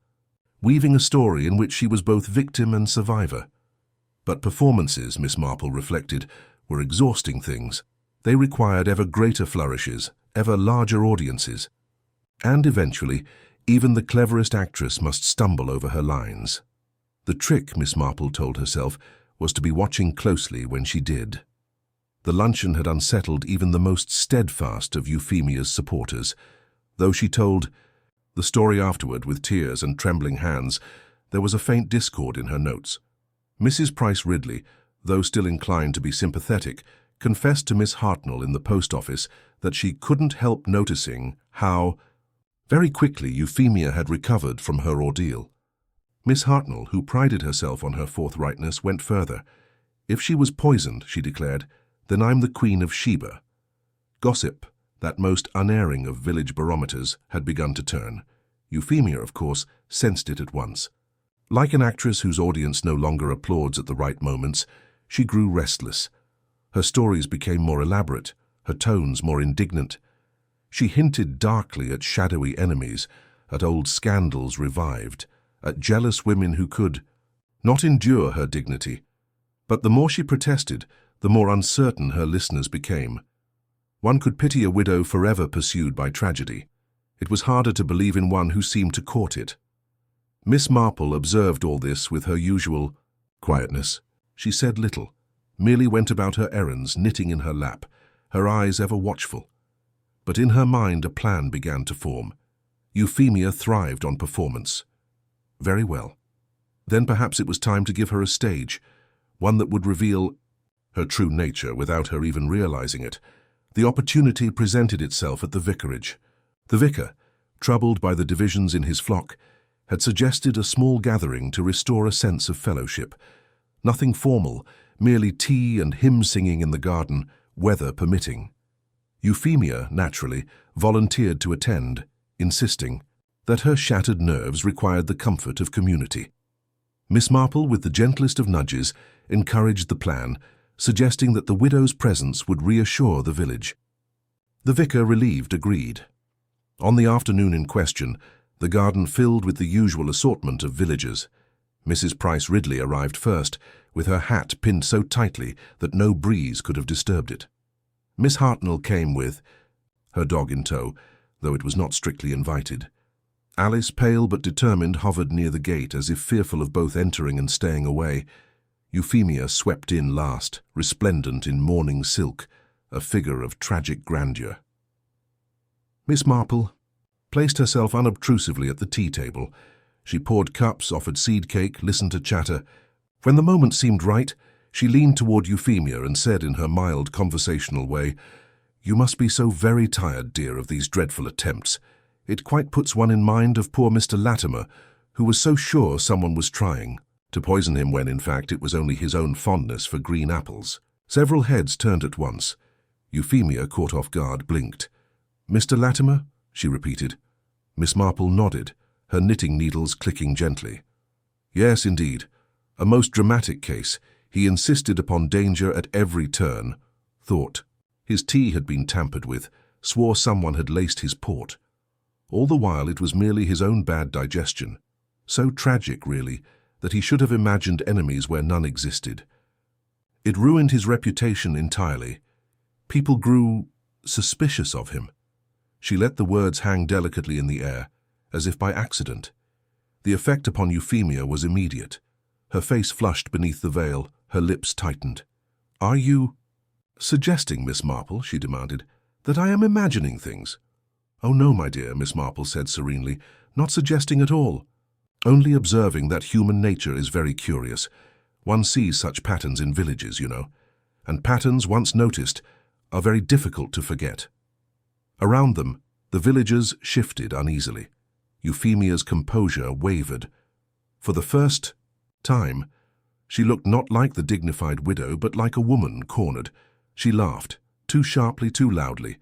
weaving a story in which she was both victim and survivor. But performances, Miss Marple reflected, were exhausting things. They required ever greater flourishes, ever larger audiences. And eventually, even the cleverest actress must stumble over her lines. The trick, Miss Marple told herself, was to be watching closely when she did. The luncheon had unsettled even the most steadfast of Euphemia's supporters. Though she told the story afterward with tears and trembling hands, there was a faint discord in her notes. Mrs. Price Ridley, though still inclined to be sympathetic, confessed to Miss Hartnell in the post office that she couldn't help noticing how very quickly Euphemia had recovered from her ordeal. Miss Hartnell, who prided herself on her forthrightness, went further. "If she was poisoned," she declared, "then I'm the Queen of Sheba." Gossip, that most unerring of village barometers, had begun to turn. Euphemia, of course, sensed it at once. Like an actress whose audience no longer applauds at the right moments, she grew restless. Her stories became more elaborate, her tones more indignant. She hinted darkly at shadowy enemies, at old scandals revived, at jealous women who could not endure her dignity. But the more she protested, the more uncertain her listeners became. One could pity a widow forever pursued by tragedy. It was harder to believe in one who seemed to court it. Miss Marple observed all this with her usual quietness. She said little, merely went about her errands, knitting in her lap, her eyes ever watchful. But in her mind a plan began to form. Euphemia thrived on performance. Very well. Then perhaps it was time to give her a stage, one that would reveal her true nature without her even realizing it. The opportunity presented itself at the vicarage. The vicar, troubled by the divisions in his flock, had suggested a small gathering to restore a sense of fellowship. Nothing formal, merely tea and hymn-singing in the garden, weather permitting. Euphemia, naturally, volunteered to attend, insisting that her shattered nerves required the comfort of community. Miss Marple, with the gentlest of nudges, encouraged the plan, suggesting that the widow's presence would reassure the village. The vicar, relieved, agreed. On the afternoon in question, the garden filled with the usual assortment of villagers. Mrs. Price Ridley arrived first, with her hat pinned so tightly that no breeze could have disturbed it. Miss Hartnell came with her dog in tow, though it was not strictly invited. Alice, pale but determined, hovered near the gate as if fearful of both entering and staying away. Euphemia swept in last, resplendent in mourning silk, a figure of tragic grandeur. Miss Marple placed herself unobtrusively at the tea table. She poured cups, offered seed cake, listened to chatter. When the moment seemed right, she leaned toward Euphemia and said in her mild conversational way, "You must be so very tired, dear, of these dreadful attempts. It quite puts one in mind of poor Mr. Latimer, who was so sure someone was trying to poison him when, in fact, it was only his own fondness for green apples." Several heads turned at once. Euphemia, caught off guard, blinked. "Mr. Latimer?" she repeated. Miss Marple nodded, her knitting needles clicking gently. "Yes, indeed. A most dramatic case. He insisted upon danger at every turn. Thought his tea had been tampered with, swore someone had laced his port. All the while it was merely his own bad digestion. So tragic, really, that he should have imagined enemies where none existed. It ruined his reputation entirely. People grew suspicious of him." She let the words hang delicately in the air, as if by accident. The effect upon Euphemia was immediate. Her face flushed beneath the veil, her lips tightened. "Are you suggesting, Miss Marple," she demanded, "that I am imagining things?" "Oh no, my dear," Miss Marple said serenely, "not suggesting at all. Only observing that human nature is very curious. One sees such patterns in villages, you know, and patterns, once noticed, are very difficult to forget." Around them, the villagers shifted uneasily. Euphemia's composure wavered. For the first time, she looked not like the dignified widow, but like a woman cornered. She laughed, too sharply, too loudly.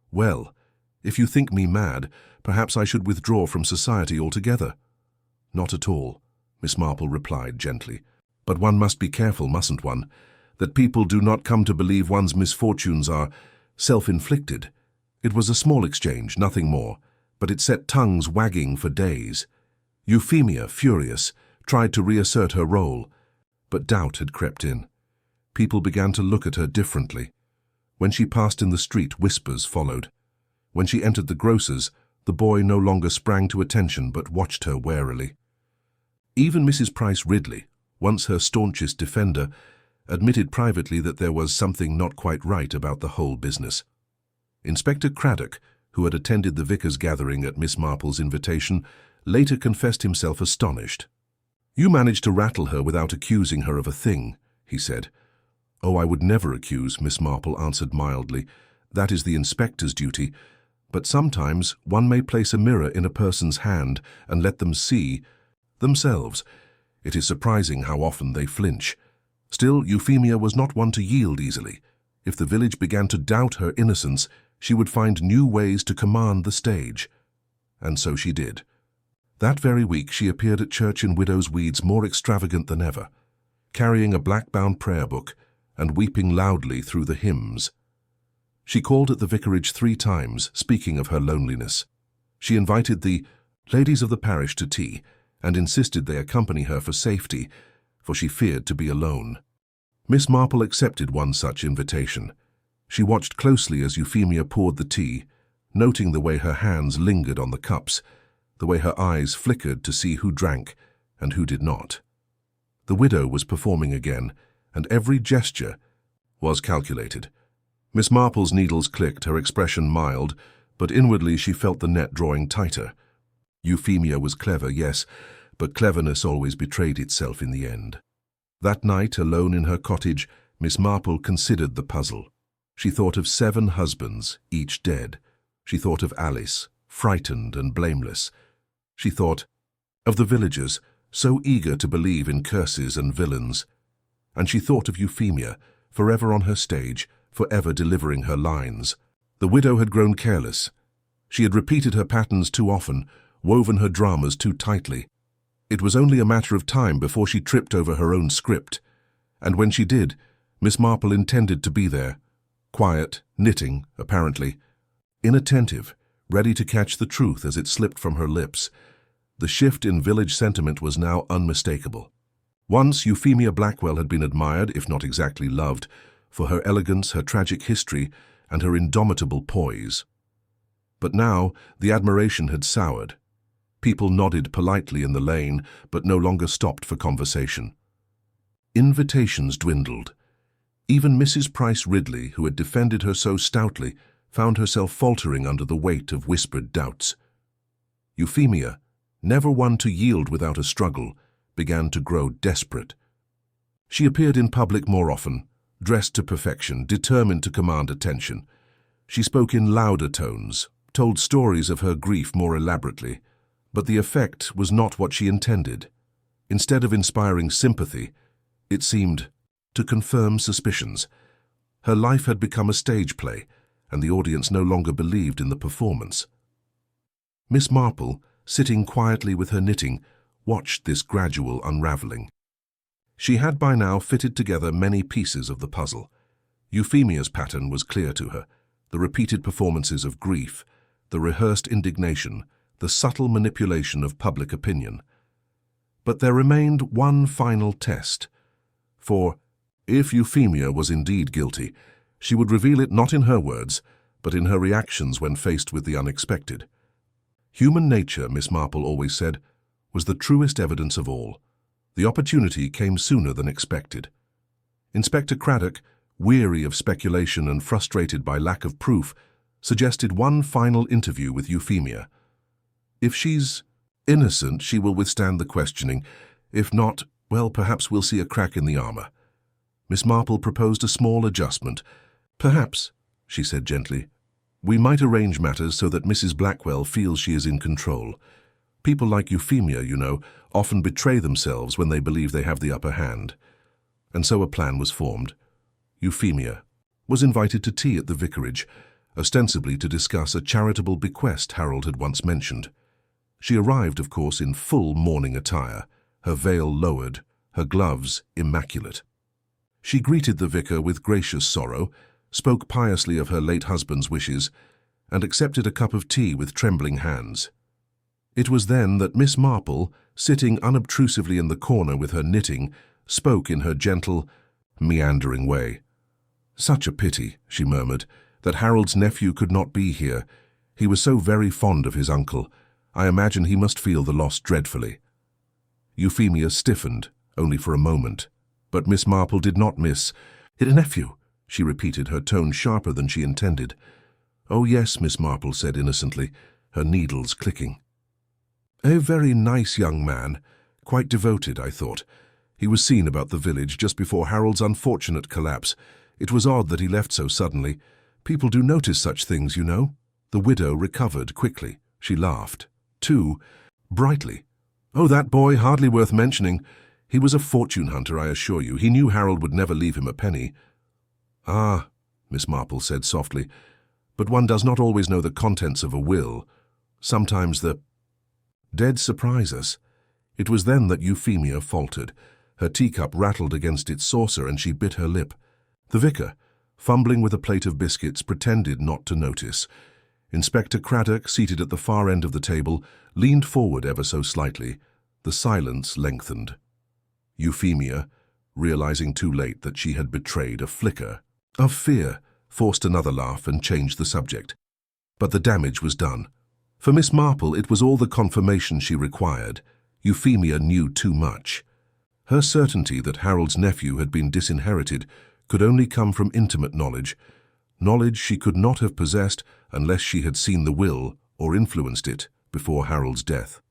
"Well, if you think me mad, perhaps I should withdraw from society altogether." "Not at all," Miss Marple replied gently. "But one must be careful, mustn't one, that people do not come to believe one's misfortunes are self-inflicted. It was a small exchange, nothing more, but it set tongues wagging for days." Euphemia, furious, tried to reassert her role, but doubt had crept in. People began to look at her differently. When she passed in the street, whispers followed. When she entered the grocer's, the boy no longer sprang to attention but watched her warily. Even Mrs. Price Ridley, once her staunchest defender, admitted privately that there was something not quite right about the whole business. Inspector Craddock, who had attended the vicar's gathering at Miss Marple's invitation, later confessed himself astonished. "You managed to rattle her without accusing her of a thing," he said. "Oh, I would never accuse," Miss Marple answered mildly. "That is the inspector's duty. But sometimes one may place a mirror in a person's hand and let them see themselves. It is surprising how often they flinch." Still, Euphemia was not one to yield easily. If the village began to doubt her innocence, she would find new ways to command the stage. And so she did. That very week she appeared at church in widow's weeds more extravagant than ever, carrying a black-bound prayer book and weeping loudly through the hymns. She called at the vicarage 3 times, speaking of her loneliness. She invited the ladies of the parish to tea and insisted they accompany her for safety, for she feared to be alone. Miss Marple accepted one such invitation. She watched closely as Euphemia poured the tea, noting the way her hands lingered on the cups, the way her eyes flickered to see who drank and who did not. The widow was performing again, and every gesture was calculated. Miss Marple's needles clicked, her expression mild, but inwardly she felt the net drawing tighter. Euphemia was clever, yes, but cleverness always betrayed itself in the end. That night, alone in her cottage, Miss Marple considered the puzzle. She thought of 7 husbands, each dead. She thought of Alice, frightened and blameless. She thought of the villagers, so eager to believe in curses and villains. And she thought of Euphemia, forever on her stage, forever delivering her lines. The widow had grown careless. She had repeated her patterns too often, woven her dramas too tightly. It was only a matter of time before she tripped over her own script. And when she did, Miss Marple intended to be there, quiet, knitting, apparently, inattentive, ready to catch the truth as it slipped from her lips. The shift in village sentiment was now unmistakable. Once Euphemia Blackwell had been admired, if not exactly loved, for her elegance, her tragic history, and her indomitable poise. But now the admiration had soured. People nodded politely in the lane, but no longer stopped for conversation. Invitations dwindled. Even Mrs. Price Ridley, who had defended her so stoutly, found herself faltering under the weight of whispered doubts. Euphemia, never one to yield without a struggle, began to grow desperate. She appeared in public more often, dressed to perfection, determined to command attention. She spoke in louder tones, told stories of her grief more elaborately, but the effect was not what she intended. Instead of inspiring sympathy, it seemed to confirm suspicions. Her life had become a stage play, and the audience no longer believed in the performance. Miss Marple, sitting quietly with her knitting, watched this gradual unraveling. She had by now fitted together many pieces of the puzzle. Euphemia's pattern was clear to her: the repeated performances of grief, the rehearsed indignation, the subtle manipulation of public opinion. But there remained one final test. For if Euphemia was indeed guilty, she would reveal it not in her words, but in her reactions when faced with the unexpected. Human nature, Miss Marple always said, was the truest evidence of all. The opportunity came sooner than expected. Inspector Craddock, weary of speculation and frustrated by lack of proof, suggested one final interview with Euphemia. If she's innocent, she will withstand the questioning. If not, well, perhaps we'll see a crack in the armor. Miss Marple proposed a small adjustment. Perhaps, she said gently, we might arrange matters so that Mrs. Blackwell feels she is in control. People like Euphemia, you know, often betray themselves when they believe they have the upper hand. And so a plan was formed. Euphemia was invited to tea at the vicarage, ostensibly to discuss a charitable bequest Harold had once mentioned. She arrived, of course, in full mourning attire, her veil lowered, her gloves immaculate. She greeted the vicar with gracious sorrow, spoke piously of her late husband's wishes, and accepted a cup of tea with trembling hands. It was then that Miss Marple, sitting unobtrusively in the corner with her knitting, spoke in her gentle, meandering way. "Such a pity," she murmured, "that Harold's nephew could not be here. He was so very fond of his uncle. I imagine he must feel the loss dreadfully." Euphemia stiffened, only for a moment. But Miss Marple did not miss. "A nephew," she repeated, her tone sharper than she intended. "Oh yes," Miss Marple said innocently, her needles clicking. "A very nice young man, quite devoted, I thought. He was seen about the village just before Harold's unfortunate collapse. It was odd that he left so suddenly. People do notice such things, you know." The widow recovered quickly. She laughed, too, brightly. "Oh, that boy, hardly worth mentioning. He was a fortune hunter, I assure you. He knew Harold would never leave him a penny." "Ah," Miss Marple said softly, "but one does not always know the contents of a will. Sometimes the dead surprise us." It was then that Euphemia faltered. Her teacup rattled against its saucer and she bit her lip. The vicar, fumbling with a plate of biscuits, pretended not to notice. Inspector Craddock, seated at the far end of the table, leaned forward ever so slightly. The silence lengthened. Euphemia, realizing too late that she had betrayed a flicker of fear, forced another laugh and changed the subject. But the damage was done. For Miss Marple, it was all the confirmation she required. Euphemia knew too much. Her certainty that Harold's nephew had been disinherited could only come from intimate knowledge she could not have possessed unless she had seen the will or influenced it before Harold's death.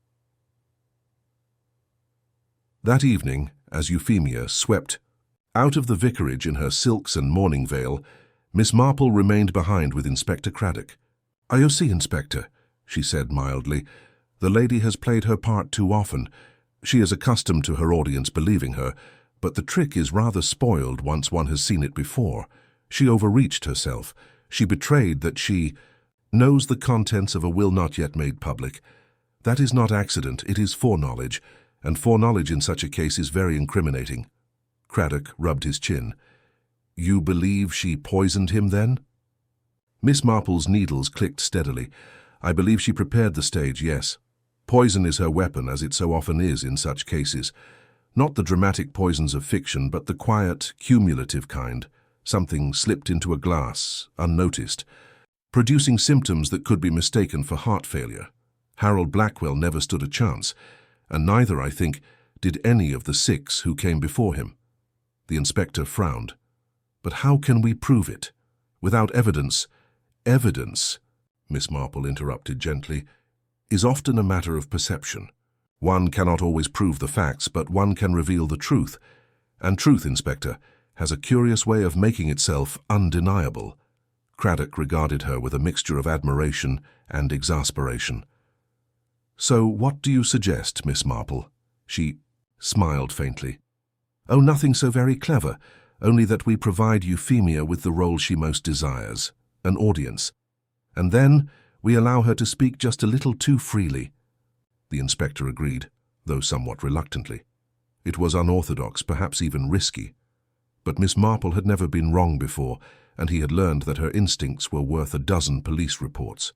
That evening, as Euphemia swept out of the vicarage in her silks and mourning veil, Miss Marple remained behind with Inspector Craddock. "You see, Inspector," she said mildly, "the lady has played her part too often. She is accustomed to her audience believing her, but the trick is rather spoiled once one has seen it before. She overreached herself. She betrayed that she knows the contents of a will not yet made public. That is not accident, it is foreknowledge, and foreknowledge in such a case is very incriminating." Craddock rubbed his chin. "You believe she poisoned him, then?" Miss Marple's needles clicked steadily. I believe she prepared the stage, yes. Poison is her weapon, as it so often is in such cases. Not the dramatic poisons of fiction, but the quiet, cumulative kind. Something slipped into a glass, unnoticed, producing symptoms that could be mistaken for heart failure. Harold Blackwell never stood a chance, and neither, I think, did any of the 6 who came before him. The inspector frowned. But how can we prove it? Without evidence. Evidence, Miss Marple interrupted gently, is often a matter of perception. One cannot always prove the facts, but one can reveal the truth. And truth, Inspector, has a curious way of making itself undeniable. Craddock regarded her with a mixture of admiration and exasperation. So what do you suggest, Miss Marple? She smiled faintly. Oh, nothing so very clever, only that we provide Euphemia with the role she most desires, an audience. And then we allow her to speak just a little too freely. The inspector agreed, though somewhat reluctantly. It was unorthodox, perhaps even risky. But Miss Marple had never been wrong before, and he had learned that her instincts were worth a dozen police reports.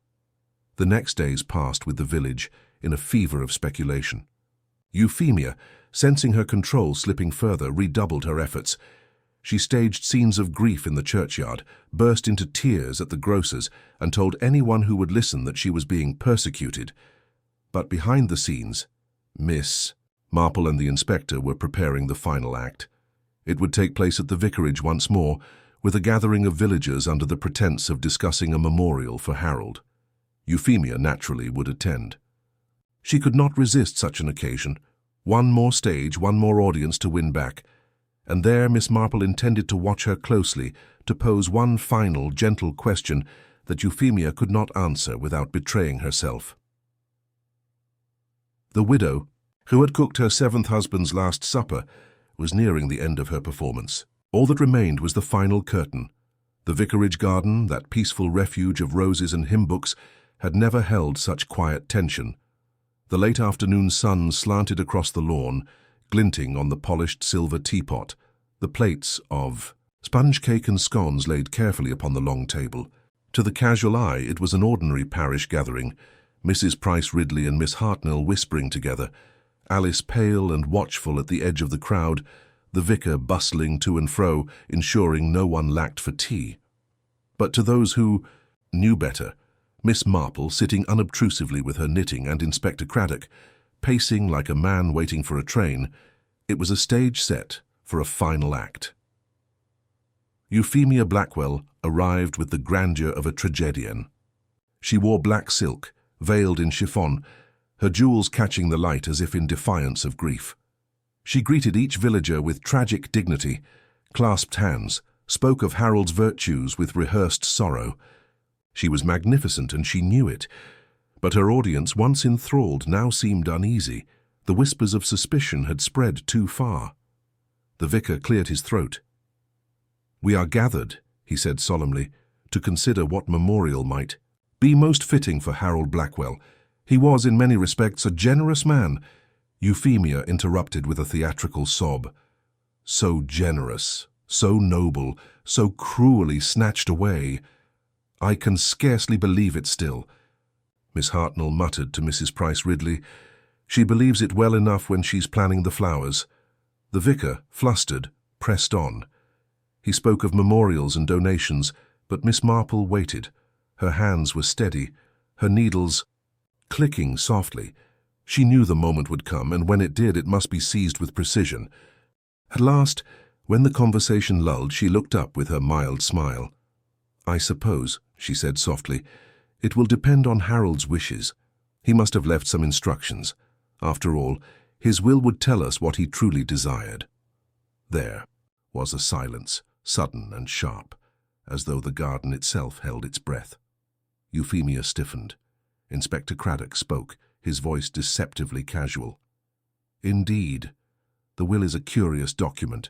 The next days passed with the village in a fever of speculation. Euphemia, sensing her control slipping further, redoubled her efforts. She staged scenes of grief in the churchyard, burst into tears at the grocer's, and told anyone who would listen that she was being persecuted. But behind the scenes, Miss Marple and the inspector were preparing the final act. It would take place at the vicarage once more, with a gathering of villagers under the pretense of discussing a memorial for Harold. Euphemia naturally would attend. She could not resist such an occasion. One more stage, one more audience to win back. And there Miss Marple intended to watch her closely, to pose one final, gentle question that Euphemia could not answer without betraying herself. The widow, who had cooked her 7th husband's last supper, was nearing the end of her performance. All that remained was the final curtain. The vicarage garden, that peaceful refuge of roses and hymn books, had never held such quiet tension. The late afternoon sun slanted across the lawn, glinting on the polished silver teapot, the plates of sponge cake and scones laid carefully upon the long table. To the casual eye, it was an ordinary parish gathering, Mrs. Price Ridley and Miss Hartnell whispering together, Alice pale and watchful at the edge of the crowd, the vicar bustling to and fro, ensuring no one lacked for tea. But to those who knew better, Miss Marple, sitting unobtrusively with her knitting, and Inspector Craddock, pacing like a man waiting for a train, it was a stage set for a final act. Euphemia Blackwell arrived with the grandeur of a tragedian. She wore black silk, veiled in chiffon, her jewels catching the light as if in defiance of grief. She greeted each villager with tragic dignity, clasped hands, spoke of Harold's virtues with rehearsed sorrow. She was magnificent, and she knew it. But her audience, once enthralled, now seemed uneasy. The whispers of suspicion had spread too far. The vicar cleared his throat. "We are gathered," he said solemnly, "to consider what memorial might be most fitting for Harold Blackwell. He was, in many respects, a generous man." Euphemia interrupted with a theatrical sob. "So generous, so noble, so cruelly snatched away. I can scarcely believe it still." Miss Hartnell muttered to Mrs. Price Ridley, "She believes it well enough when she's planning the flowers." The vicar, flustered, pressed on. He spoke of memorials and donations, but Miss Marple waited. Her hands were steady, her needles clicking softly. She knew the moment would come, and when it did, it must be seized with precision. At last, when the conversation lulled, she looked up with her mild smile. "I suppose," she said softly, "it will depend on Harold's wishes. He must have left some instructions. After all, his will would tell us what he truly desired." There was a silence, sudden and sharp, as though the garden itself held its breath. Euphemia stiffened. Inspector Craddock spoke, his voice deceptively casual. "Indeed, the will is a curious document.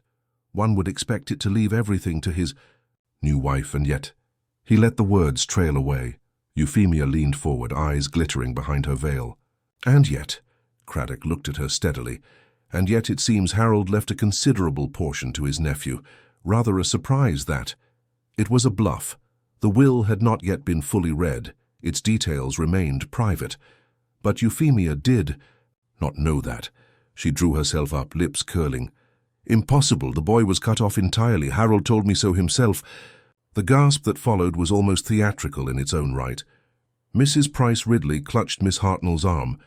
One would expect it to leave everything to his new wife, and yet—" He let the words trail away. Euphemia leaned forward, eyes glittering behind her veil. "And yet," Craddock looked at her steadily, "and yet it seems Harold left a considerable portion to his nephew. Rather a surprise that. It was a bluff. The will had not yet been fully read. Its details remained private. But Euphemia did not know that. She drew herself up, lips curling. Impossible, the boy was cut off entirely. Harold told me so himself. The gasp that followed was almost theatrical in its own right. Mrs. Price Ridley clutched Miss Hartnell's arm.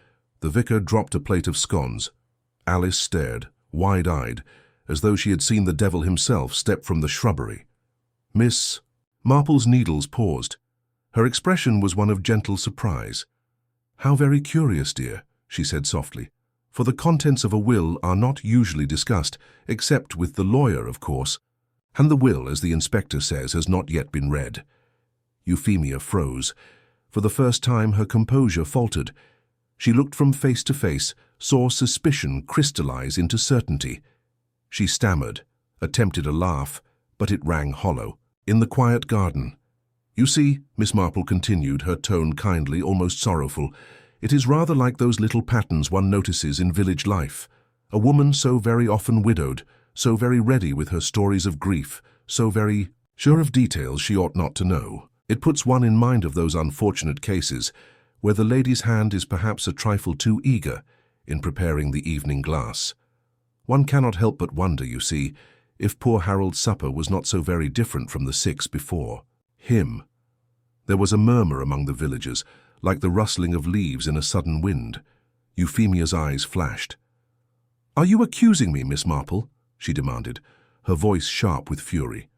The vicar dropped a plate of scones. Alice stared, wide-eyed, as though she had seen the devil himself step from the shrubbery. Miss Marple's needles paused. Her expression was one of gentle surprise. "How very curious, dear," she said softly, "for the contents of a will are not usually discussed, except with the lawyer, of course. And the will, as the inspector says, has not yet been read." Euphemia froze. For the first time her composure faltered. She looked from face to face, saw suspicion crystallize into certainty. She stammered, attempted a laugh, but it rang hollow. "In the quiet garden. You see," Miss Marple continued, her tone kindly, almost sorrowful, "it is rather like those little patterns one notices in village life. A woman so very often widowed, so very ready with her stories of grief, so very sure of details she ought not to know. It puts one in mind of those unfortunate cases where the lady's hand is perhaps a trifle too eager in preparing the evening glass. One cannot help but wonder, you see, if poor Harold's supper was not so very different from the 6 before him." There was a murmur among the villagers, like the rustling of leaves in a sudden wind. Euphemia's eyes flashed. "Are you accusing me, Miss Marple?" she demanded, her voice sharp with fury.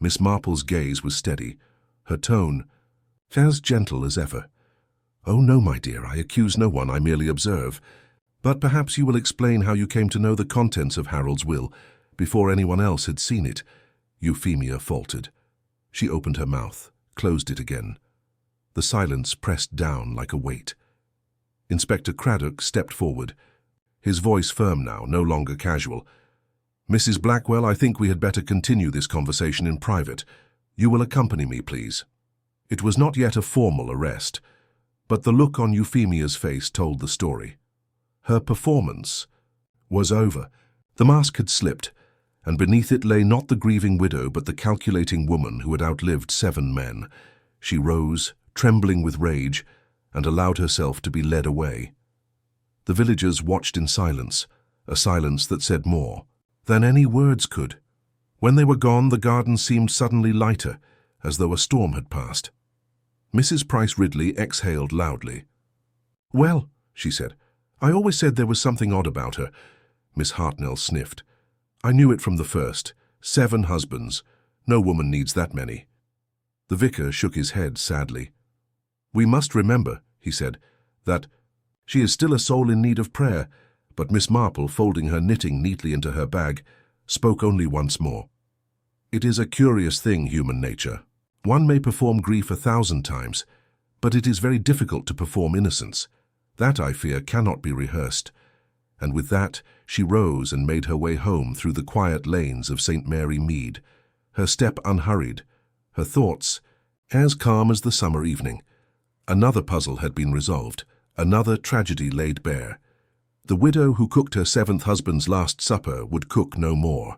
Miss Marple's gaze was steady, her tone as gentle as ever. "Oh no, my dear, I accuse no one, I merely observe. But perhaps you will explain how you came to know the contents of Harold's will before anyone else had seen it." Euphemia faltered. She opened her mouth, closed it again. The silence pressed down like a weight. Inspector Craddock stepped forward, his voice firm now, no longer casual. "Mrs. Blackwell, I think we had better continue this conversation in private. You will accompany me, please." It was not yet a formal arrest, but the look on Euphemia's face told the story. Her performance was over. The mask had slipped, and beneath it lay not the grieving widow but the calculating woman who had outlived 7 men. She rose, trembling with rage, and allowed herself to be led away. The villagers watched in silence, a silence that said more than any words could. When they were gone, the garden seemed suddenly lighter, as though a storm had passed. Mrs. Price Ridley exhaled loudly. "Well," she said, "I always said there was something odd about her." Miss Hartnell sniffed. "I knew it from the first. 7 husbands. No woman needs that many." The vicar shook his head sadly. "We must remember," he said, "that she is still a soul in need of prayer." But Miss Marple, folding her knitting neatly into her bag, spoke only once more. "It is a curious thing, human nature. One may perform grief 1,000 times, but it is very difficult to perform innocence. That, I fear, cannot be rehearsed." And with that, she rose and made her way home through the quiet lanes of St. Mary Mead, her step unhurried, her thoughts as calm as the summer evening. Another puzzle had been resolved, another tragedy laid bare. The widow who cooked her 7th husband's last supper would cook no more.